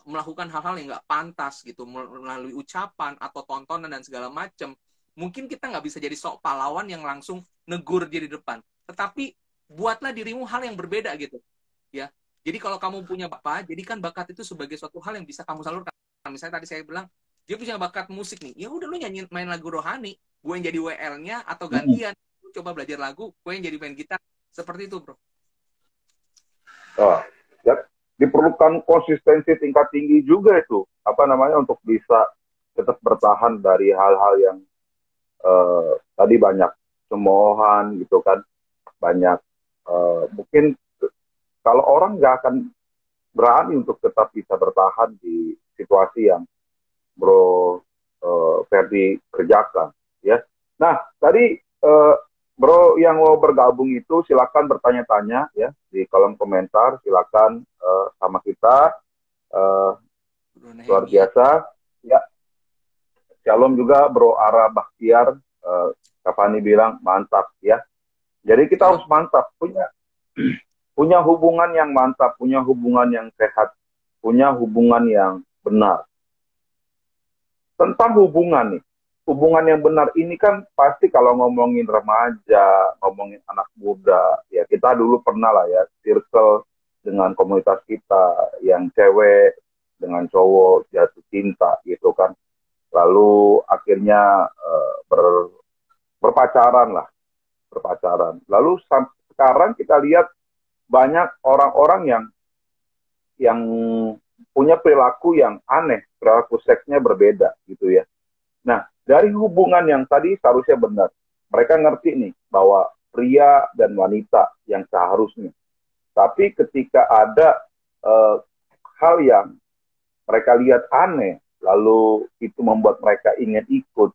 melakukan hal-hal yang nggak pantas gitu, melalui ucapan atau tontonan dan segala macam, mungkin kita nggak bisa jadi sok pahlawan yang langsung negur dia di depan. Tetapi buatlah dirimu hal yang berbeda gitu, ya. Jadi kalau kamu punya bakat, jadikan bakat itu sebagai suatu hal yang bisa kamu salurkan. Misalnya tadi saya bilang, dia punya bakat musik nih, ya udah lu nyanyi main lagu rohani, gue yang jadi WL-nya atau gantian, coba belajar lagu, gue yang jadi main gitar, seperti itu, bro. Ya, diperlukan konsistensi tingkat tinggi juga itu, untuk bisa tetap bertahan dari hal-hal yang tadi banyak cemoohan gitu kan, banyak mungkin kalau orang nggak akan berani untuk tetap bisa bertahan di situasi yang Bro Ferdi kerjakan, ya. Nah, tadi Bro yang mau bergabung itu silakan bertanya-tanya ya di kolom komentar, silakan sama kita, luar biasa, ya. Shalom juga Bro Ara Bakhtiar, Kafani bilang mantap ya. Jadi kita harus mantap, punya hubungan yang mantap, punya hubungan yang sehat, punya hubungan yang benar. Tentang hubungan nih, hubungan yang benar ini kan pasti kalau ngomongin remaja, ngomongin anak muda, ya kita dulu pernah lah ya, circle dengan komunitas kita, yang cewek dengan cowok jatuh cinta gitu kan. Lalu akhirnya berpacaran. Lalu sekarang kita lihat banyak orang-orang yang punya perilaku yang aneh, perilaku seksnya berbeda gitu ya. Nah, dari hubungan yang tadi seharusnya benar, mereka ngerti nih bahwa pria dan wanita yang seharusnya. Tapi ketika ada hal yang mereka lihat aneh, lalu itu membuat mereka ingin ikut,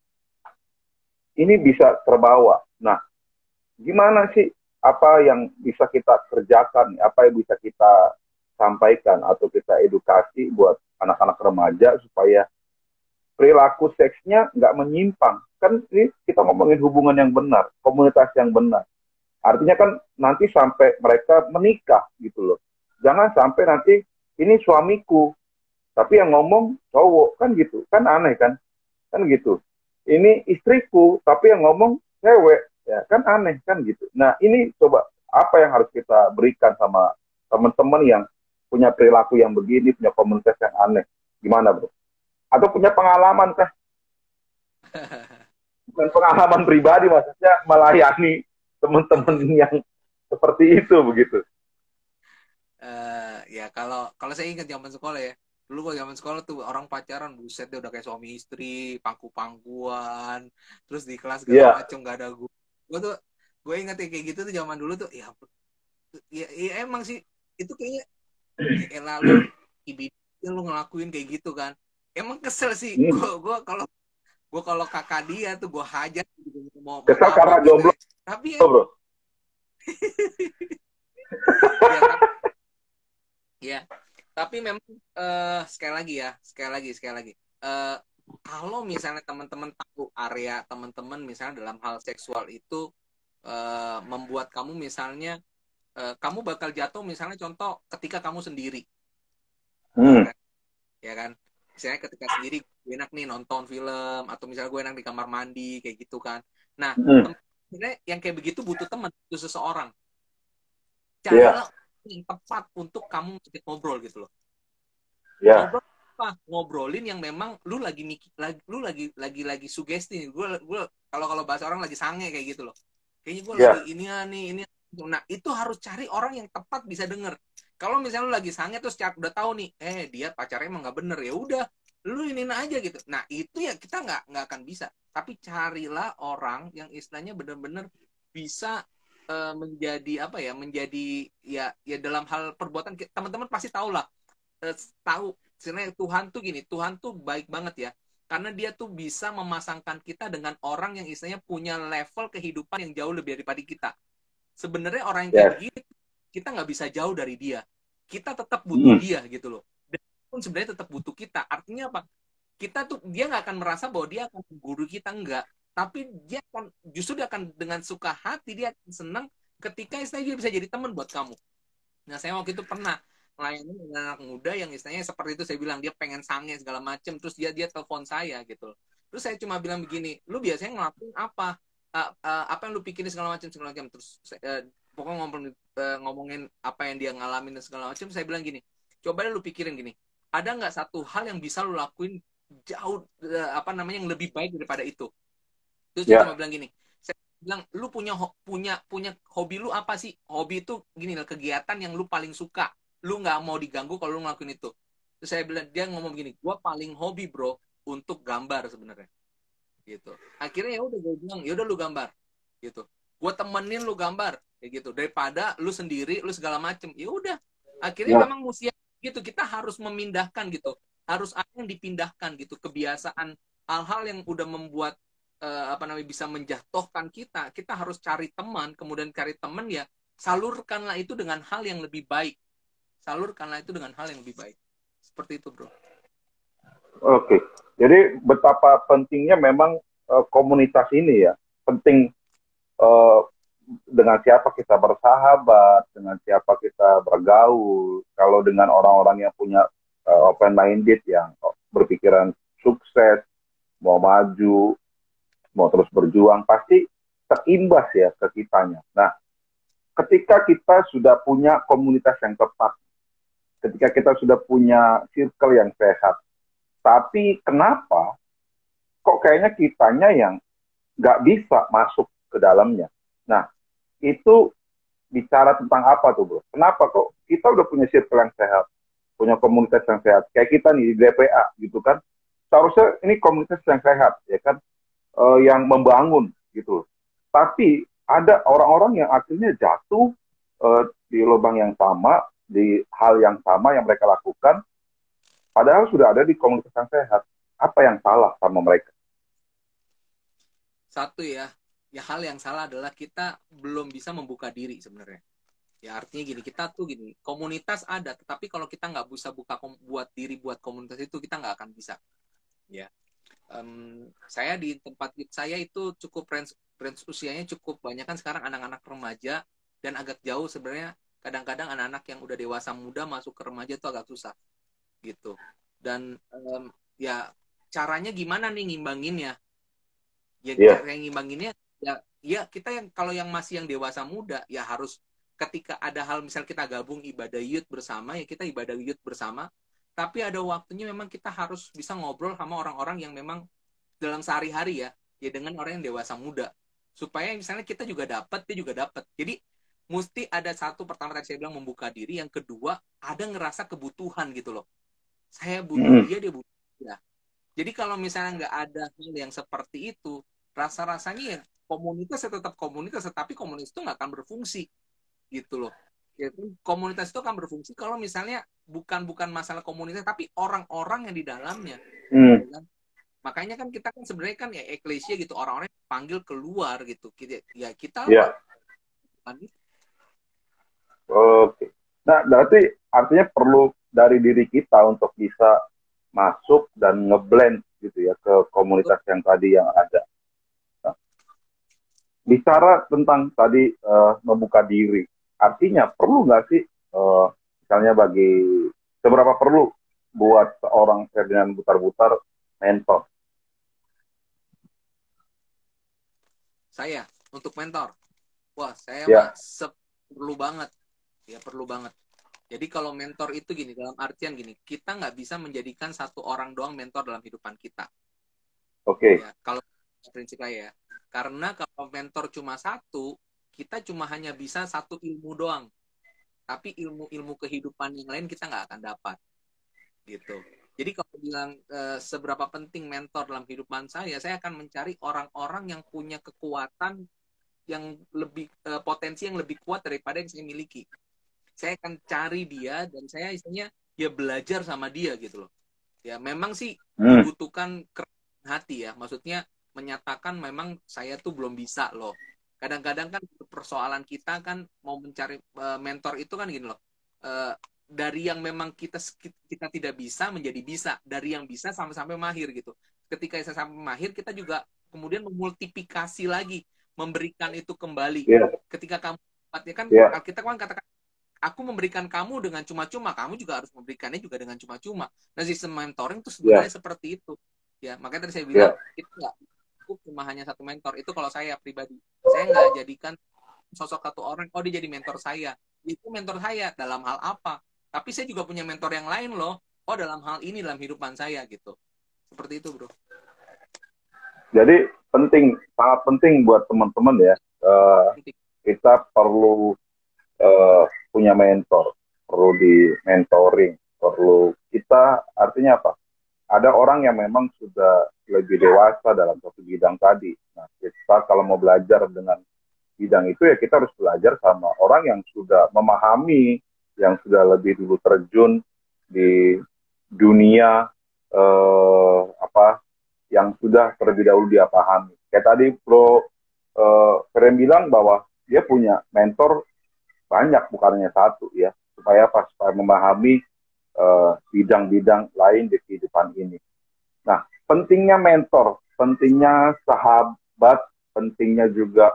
ini bisa terbawa. Nah, gimana sih apa yang bisa kita kerjakan, apa yang bisa kita sampaikan atau kita edukasi buat anak-anak remaja supaya perilaku seksnya nggak menyimpang. Kan ini kita ngomongin hubungan yang benar, komunitas yang benar. Artinya kan nanti sampai mereka menikah gitu loh. Jangan sampai nanti ini suamiku, tapi yang ngomong cowok, kan gitu. Kan aneh kan? Kan gitu. Ini istriku, tapi yang ngomong cewek. Ya kan aneh kan gitu. Nah ini coba apa yang harus kita berikan sama teman-teman yang punya perilaku yang begini, punya komunitas yang aneh. Gimana bro? Atau punya pengalaman kah? Bukan pengalaman pribadi, maksudnya melayani teman-teman yang seperti itu begitu. Ya kalau saya ingat zaman sekolah ya, dulu kalau zaman sekolah tuh orang pacaran, buset deh udah kayak suami istri, pangku-pangkuan, terus di kelas segala macam gak ada gue inget ya kayak gitu tuh zaman dulu tuh, ya emang sih itu kayaknya lalu lu ngelakuin kayak gitu kan, emang kesel sih. Gue kalau kakak dia tuh gue hajar gitu, mau kesel karena jomblo gitu. Tapi bro. Ya, tapi memang sekali lagi. Eh, Kalau misalnya teman-teman tahu area teman-teman misalnya dalam hal seksual itu membuat kamu misalnya kamu bakal jatuh misalnya contoh ketika kamu sendiri, ya Hmm, kan? Ya kan? Misalnya ketika sendiri gue enak nih nonton film atau misalnya gue enak di kamar mandi kayak gitu kan. Nah, hmm, sebenarnya yang kayak begitu butuh teman, butuh seseorang. ya, Carilah yang tepat untuk kamu untuk ngobrol gitu loh. ya, Ngobrol apa? Ngobrolin yang memang lu lagi mikir, lagi sugesti. Gue kalau kalau bahasa orang lagi sange kayak gitu loh. Kayaknya gue lagi ya, ini ya nih ini. Nah itu harus cari orang yang tepat bisa denger. Kalau misalnya lu lagi sange terus udah tahu nih, dia pacarnya emang nggak bener ya udah, lu iniin aja gitu. Nah itu ya kita nggak akan bisa. Tapi carilah orang yang istilahnya bener-bener bisa menjadi apa ya, menjadi ya dalam hal perbuatan teman-teman pasti tahu lah tahu sebenarnya Tuhan tuh gini, Tuhan tuh baik banget ya. Karena dia tuh bisa memasangkan kita dengan orang yang istilahnya punya level kehidupan yang jauh lebih daripada kita. Sebenarnya orang yang kayak yes. begitu, kita nggak bisa jauh dari dia. Kita tetap butuh Hmm, dia gitu loh. Dan pun sebenarnya tetap butuh kita. Artinya apa? Kita tuh dia nggak akan merasa bahwa dia akan menggurui kita enggak. Tapi dia akan justru dia akan dengan suka hati dia akan senang ketika istilahnya dia bisa jadi teman buat kamu. Nah, saya waktu itu pernah melayani dengan anak muda yang istilahnya seperti itu saya bilang dia pengen sange segala macem terus dia telepon saya gitu. Terus saya cuma bilang begini, lu biasanya ngelakuin apa? Apa yang lu pikirin segala macam terus pokoknya ngomongin apa yang dia ngalamin dan segala macam saya bilang gini, coba deh lu pikirin gini, ada nggak satu hal yang bisa lu lakuin jauh apa namanya yang lebih baik daripada itu. Terus dia cuma ya, bilang gini, saya bilang lu punya hobi lu apa sih? Hobi itu gini lah kegiatan yang lu paling suka. Lu nggak mau diganggu kalau lu ngelakuin itu. Terus saya bilang dia ngomong gini, gua paling hobi bro untuk gambar sebenarnya. Gitu. Akhirnya ya udah gue bilang, ya udah lu gambar. Gitu. Gua temenin lu gambar kayak gitu daripada lu sendiri lu segala macem. Ya udah. Akhirnya ya. memang mesti gitu kita harus memindahkan gitu. Harus ada yang dipindahkan gitu kebiasaan hal-hal yang udah membuat apa namanya bisa menjatuhkan kita, kita harus cari teman, kemudian cari teman ya salurkanlah itu dengan hal yang lebih baik, salurkanlah itu dengan hal yang lebih baik, seperti itu bro. Oke. Jadi betapa pentingnya memang komunitas ini ya. Penting eh, dengan siapa kita bersahabat, dengan siapa kita bergaul. Kalau dengan orang-orang yang punya open minded yang berpikiran sukses, mau maju, mau terus berjuang, pasti terimbas ya ke kitanya. Nah, ketika kita sudah punya komunitas yang tepat, ketika kita sudah punya circle yang sehat, tapi kenapa kok kayaknya kitanya yang nggak bisa masuk ke dalamnya? Nah, itu bicara tentang apa tuh bro? Kenapa kok kita udah punya circle yang sehat, punya komunitas yang sehat, kayak kita nih di DPA gitu kan? Seharusnya ini komunitas yang sehat, ya kan? Yang membangun gitu. Tapi ada orang-orang yang akhirnya jatuh di lubang yang sama, di hal yang sama yang mereka lakukan, padahal sudah ada di komunitas yang sehat. Apa yang salah sama mereka? Satu ya hal yang salah adalah kita belum bisa membuka diri sebenarnya. Ya artinya gini, kita tuh gini, komunitas ada, tetapi kalau kita nggak bisa buat diri buat komunitas itu kita nggak akan bisa. Ya, saya di tempat saya itu cukup range usianya cukup banyak kan sekarang anak-anak remaja dan agak jauh sebenarnya kadang-kadang anak-anak yang udah dewasa muda masuk ke remaja itu agak susah gitu dan ya caranya gimana nih ngimbanginnya ya Iya, cara yang ngimbanginnya ya kita yang kalau yang masih yang dewasa muda ya harus ketika ada hal misal kita gabung ibadah youth bersama ya kita ibadah youth bersama tapi ada waktunya memang kita harus bisa ngobrol sama orang-orang yang memang dalam sehari-hari ya dengan orang yang dewasa muda supaya misalnya kita juga dapat dia juga dapat jadi mesti ada satu pertama tadi saya bilang membuka diri yang kedua ada ngerasa kebutuhan gitu loh saya butuh mm-hmm. dia butuh dia jadi kalau misalnya nggak ada hal yang seperti itu rasa-rasanya ya komunitas ya tetap komunitas tetapi komunitas itu nggak akan berfungsi gitu loh ya, komunitas itu akan berfungsi kalau misalnya bukan masalah komunitas tapi orang-orang yang di dalamnya Mm. ya kan? Makanya kan kita kan sebenarnya kan ya eklesia gitu orang-orang yang panggil keluar gitu. Ya kita apa? Ya, oke. Nah, berarti artinya perlu dari diri kita untuk bisa masuk dan ngeblend gitu ya ke komunitas yang tadi yang ada. Nah, bicara tentang tadi membuka diri, artinya perlu nggak sih misalnya bagi seberapa perlu buat seorang Ferdinand Butar-Butar mentor? Saya untuk mentor, wah saya mah Ya, perlu banget, ya perlu banget. Jadi kalau mentor itu gini, dalam artian gini, kita nggak bisa menjadikan satu orang doang mentor dalam kehidupan kita. oke. Ya, kalau prinsip saya ya. Karena kalau mentor cuma satu, kita cuma hanya bisa satu ilmu doang. Tapi ilmu-ilmu kehidupan yang lain kita nggak akan dapat. Gitu. Jadi kalau bilang seberapa penting mentor dalam kehidupan saya akan mencari orang-orang yang punya kekuatan yang lebih potensi yang lebih kuat daripada yang saya miliki. Saya akan cari dia dan saya istilahnya ya belajar sama dia gitu loh. Ya memang sih Hmm, dibutuhkan kerendahan hati ya. Maksudnya menyatakan memang saya tuh belum bisa loh. Kadang-kadang kan persoalan kita kan mau mencari mentor itu kan gini loh. Eh, dari yang memang kita tidak bisa menjadi bisa, dari yang bisa sampai-sampai mahir gitu. Ketika saya sampai mahir, kita juga kemudian memultiplikasi lagi, memberikan itu kembali. ya, Ketika kamu ya kan ya, kita kan katakan aku memberikan kamu dengan cuma-cuma, kamu juga harus memberikannya juga dengan cuma-cuma. Nah, sistem mentoring itu ya, sebenarnya seperti itu. Ya, makanya tadi saya bilang ya, itu nggak cukup cuma hanya satu mentor. Itu kalau saya pribadi, saya nggak jadikan sosok satu orang, oh dia jadi mentor saya. Itu mentor saya dalam hal apa? Tapi saya juga punya mentor yang lain loh. Oh dalam hal ini dalam kehidupan saya gitu. Seperti itu bro. jadi penting, sangat penting buat teman-teman ya. Kita perlu punya mentor, perlu di mentoring, perlu kita artinya apa? Ada orang yang memang sudah lebih dewasa dalam satu bidang tadi. Nah, kita kalau mau belajar dengan bidang itu ya kita harus belajar sama orang yang sudah memahami, yang sudah lebih dulu terjun di dunia apa yang sudah terlebih dahulu dia pahami. Kayak tadi Bro Keren bilang bahwa dia punya mentor banyak bukan hanya satu ya supaya apa supaya memahami bidang-bidang lain di kehidupan ini. Nah, pentingnya mentor, pentingnya sahabat, pentingnya juga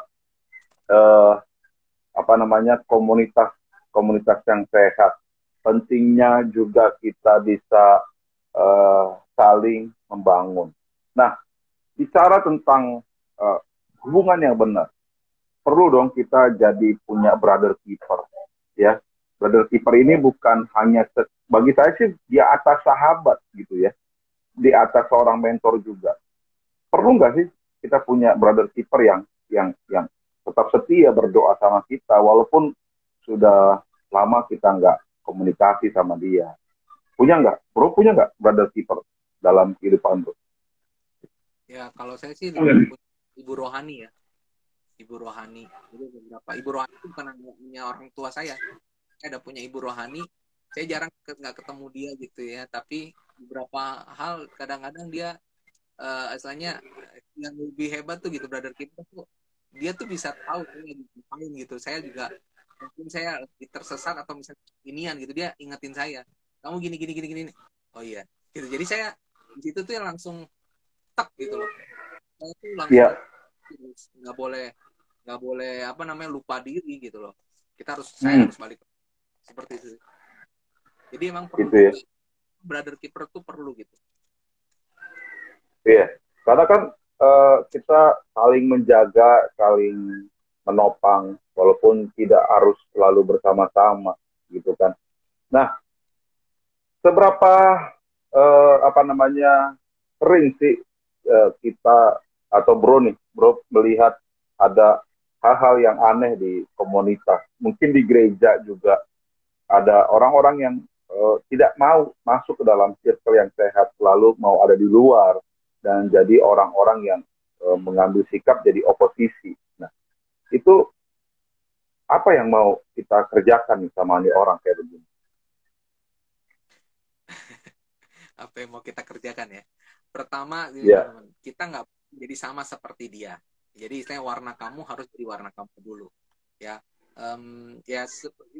eh, apa namanya komunitas komunitas yang sehat, pentingnya juga kita bisa saling membangun. Nah, bicara tentang eh, hubungan yang benar, perlu dong kita jadi punya brother keeper, ya. Brother keeper ini bukan hanya bagi saya sih di atas sahabat gitu ya, di atas seorang mentor juga. Perlu nggak sih kita punya brother keeper yang tetap setia berdoa sama kita walaupun sudah lama kita nggak komunikasi sama dia. Punya nggak? Bro punya nggak brother keeper dalam kehidupan bro? Ya kalau saya sih lebih punya ibu rohani ya. Ibu rohani. Jadi beberapa ibu rohani itu bukan hanya orang tua saya ada punya ibu rohani, saya jarang nggak ketemu dia gitu ya, tapi beberapa hal kadang-kadang dia asalnya yang lebih hebat tuh gitu brother kita tuh dia tuh bisa tahu saya lagi ngapain gitu. Saya juga mungkin saya lagi tersesat atau misalnya inian gitu, dia ingetin saya kamu gini gini gini gini. Oh iya gitu, jadi saya di situ tuh yang langsung tak gitu loh, saya tuh langsung Iya, nggak boleh apa namanya lupa diri gitu loh, saya hmm, harus balik seperti itu. Jadi emang perlu gitu ya. juga brother keeper tuh perlu gitu. Iya, karena kan kita saling menjaga, saling menopang, walaupun tidak harus selalu bersama-sama, gitu kan. Nah, seberapa apa namanya sering sih kita atau Bro nih, Bro melihat ada hal-hal yang aneh di komunitas, mungkin di gereja juga ada orang-orang yang tidak mau masuk ke dalam circle yang sehat, selalu mau ada di luar dan jadi orang-orang yang mengambil sikap jadi oposisi. Nah, itu apa yang mau kita kerjakan nih sama nih orang kayak begini? Apa yang mau kita kerjakan ya? Pertama, Ya, teman-teman, kita nggak jadi sama seperti dia. Jadi istilahnya warna kamu harus jadi warna kamu dulu. Ya, ya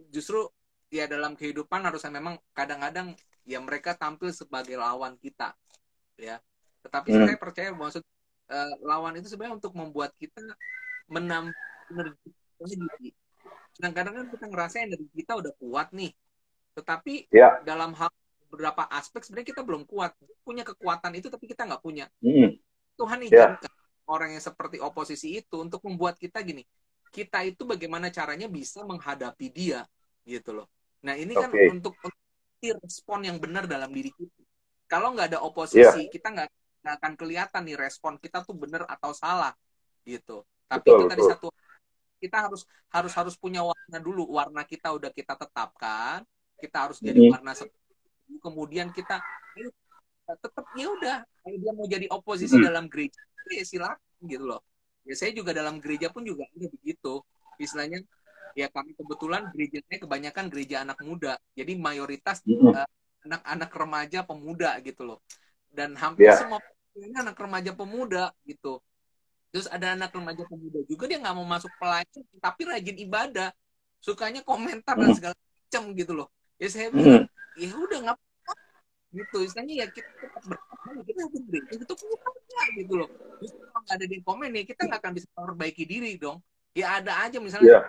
justru ya dalam kehidupan harusnya memang kadang-kadang ya mereka tampil sebagai lawan kita, ya. Tetapi saya percaya maksud lawan itu sebenarnya untuk membuat kita menambah energi lagi. Kadang-kadang kan kita ngerasa energi kita udah kuat nih, tetapi Ya. dalam hal beberapa aspek sebenarnya kita belum kuat, punya kekuatan itu tapi kita nggak punya. Tuhan Ya. izinkan orang yang seperti oposisi itu untuk membuat kita gini, kita itu bagaimana caranya bisa menghadapi dia, gitu loh. Nah ini kan Oke. untuk respon yang benar dalam diri kita. Kalau nggak ada Ya. oposisi, kita nggak akan kelihatan nih respon kita tuh benar atau salah, gitu. Tapi itu Betul, tadi betul. satu, kita harus punya warna dulu. Warna kita udah kita tetapkan, kita harus jadi warna seperti itu. Kemudian kita tetap ya udah, kalau dia mau jadi oposisi dalam gereja, ya silakan gitu loh. Ya saya juga dalam gereja pun juga ada begitu. Istilahnya ya kami kebetulan gerejanya kebanyakan gereja anak muda. Jadi mayoritas anak-anak remaja pemuda gitu loh. Dan hampir Ya. semua anak remaja pemuda gitu. Terus ada anak remaja pemuda juga dia nggak mau masuk pelayanan tapi rajin ibadah. Sukanya komentar dan segala macam gitu loh. Ya saya bilang, ya udah nggak gitu, istilahnya ya kita tetap berkembang, kita harus gereja itu punya gitu loh. Justru kalau nggak ada di komen nih kita nggak akan bisa memperbaiki diri dong. Ya ada aja misalnya Ya.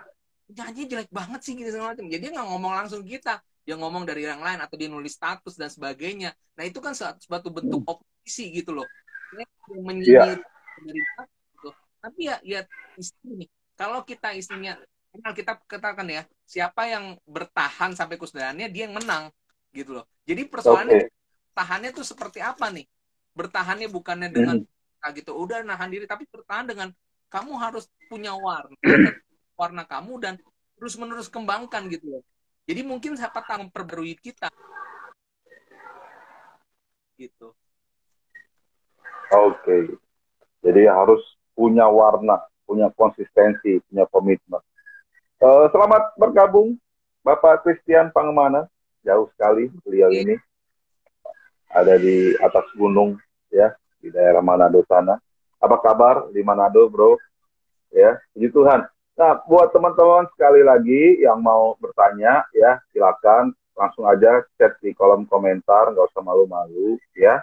nyanyi jelek banget sih gitu segala macam, jadi dia nggak ngomong langsung kita, dia ngomong dari yang lain atau dia nulis status dan sebagainya. Nah itu kan suatu bentuk oposisi gitu loh, dia Ya. menyinyir dari kita gitu. Tapi ya istri nih, kalau kita istrinya kenal, kita katakan ya siapa yang bertahan sampai kesudahannya dia yang menang gitu loh. Jadi persoalannya Oke. tahannya tuh seperti apa nih? Bertahannya bukannya dengan gitu, udah nahan diri, tapi bertahan dengan kamu harus punya warna, warna kamu dan terus-menerus kembangkan gitu loh. Jadi mungkin siapa tahu memperbarui kita gitu. Oke. Jadi harus punya warna, punya konsistensi, punya komitmen. Selamat bergabung, Bapak Christian Pangemana. Jauh sekali beliau ini, ada di atas gunung, ya, di daerah Manado sana. Apa kabar di Manado, bro? Ya, puji Tuhan. Nah, buat teman-teman sekali lagi yang mau bertanya, ya, silakan langsung aja chat di kolom komentar, nggak usah malu-malu, ya.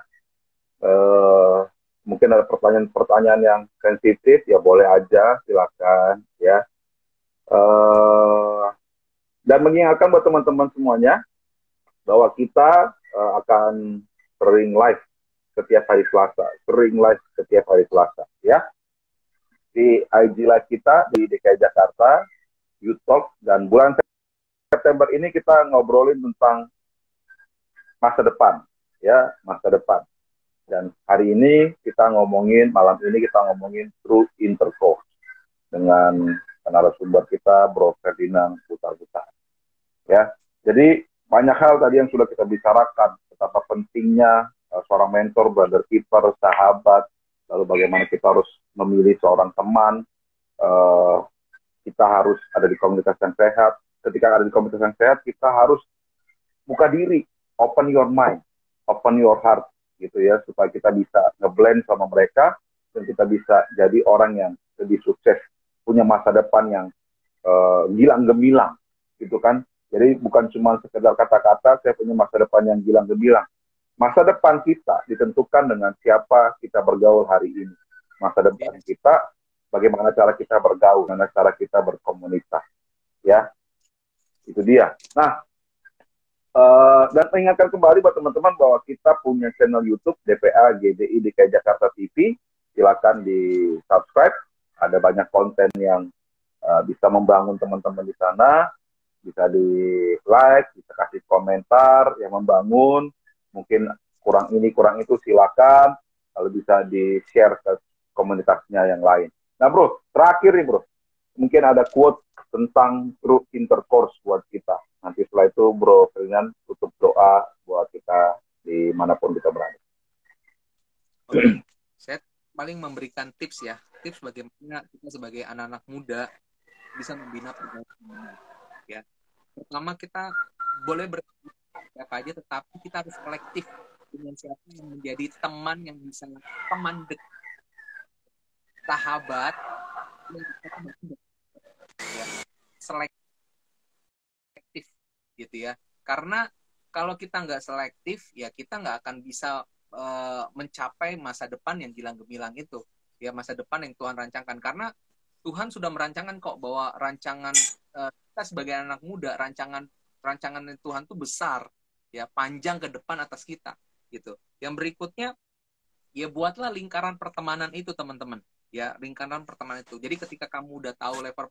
Eh, Mungkin ada pertanyaan-pertanyaan yang sensitif, ya boleh aja, silakan, ya. Dan mengingatkan buat teman-teman semuanya bahwa kita akan sering live setiap hari Selasa, ya. Di IG Live kita di DKI Jakarta, YouTube, dan bulan September ini kita ngobrolin tentang masa depan, ya, masa depan. Dan hari ini malam ini kita ngomongin True Intercourse dengan narasumber kita, Bro Ferdinand Putar-Putar. Ya, jadi banyak hal tadi yang sudah kita bicarakan, betapa pentingnya seorang mentor, brother keeper, sahabat, lalu bagaimana kita harus memilih seorang teman, kita harus ada di komunitas yang sehat. Ketika ada di komunitas yang sehat, kita harus buka diri, open your mind, open your heart, gitu ya, supaya kita bisa ngeblend sama mereka dan kita bisa jadi orang yang lebih sukses, punya masa depan yang gilang gemilang, gitu kan. Jadi bukan cuma sekedar kata-kata saya punya masa depan yang gilang gemilang. Masa depan kita ditentukan dengan siapa kita bergaul hari ini. Masa depan kita, bagaimana cara kita bergaul, bagaimana cara kita berkomunitas, ya, itu dia. Nah, dan mengingatkan kembali buat teman-teman bahwa kita punya channel YouTube DPA GBI DKI Jakarta TV. Silakan di subscribe. Ada banyak konten yang bisa membangun teman-teman di sana. Bisa di like, bisa kasih komentar yang membangun. Mungkin kurang ini, kurang itu, silakan. Kalau bisa di share ke komunitasnya yang lain. Nah bro, terakhir nih bro, mungkin ada quote tentang true intercourse buat kita. Nanti setelah itu Bro Ferdinand tutup doa buat kita dimanapun kita berada. Oke. Saya paling memberikan tips ya, tips bagaimana kita sebagai anak-anak muda bisa membina pergaulan. Ya, pertama kita boleh siapa aja, tetapi kita harus selektif dengan siapa yang menjadi teman yang bisa, teman dekat, sahabat yang kita ya, selektif gitu ya. Karena kalau kita nggak selektif, ya kita nggak akan bisa mencapai masa depan yang gilang gemilang itu, ya masa depan yang Tuhan rancangkan. Karena Tuhan sudah merancangkan kok bahwa rancangan kita sebagai anak muda, rancangan Tuhan tuh besar, ya panjang ke depan atas kita, gitu. Yang berikutnya, ya buatlah lingkaran pertemanan itu teman-teman, ya lingkaran pertemanan itu. Jadi ketika kamu udah tahu level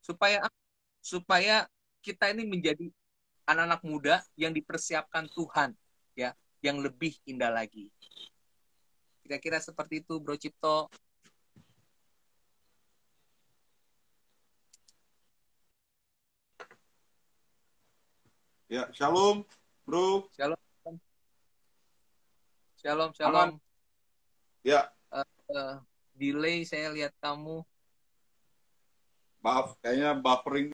supaya supaya kita ini menjadi anak-anak muda yang dipersiapkan Tuhan, ya, yang lebih indah lagi. Kira-kira seperti itu, Bro Cipto. Ya, shalom, bro. Shalom, shalom, Aman. shalom. Ya, Delay saya lihat kamu. maaf, kayaknya buffering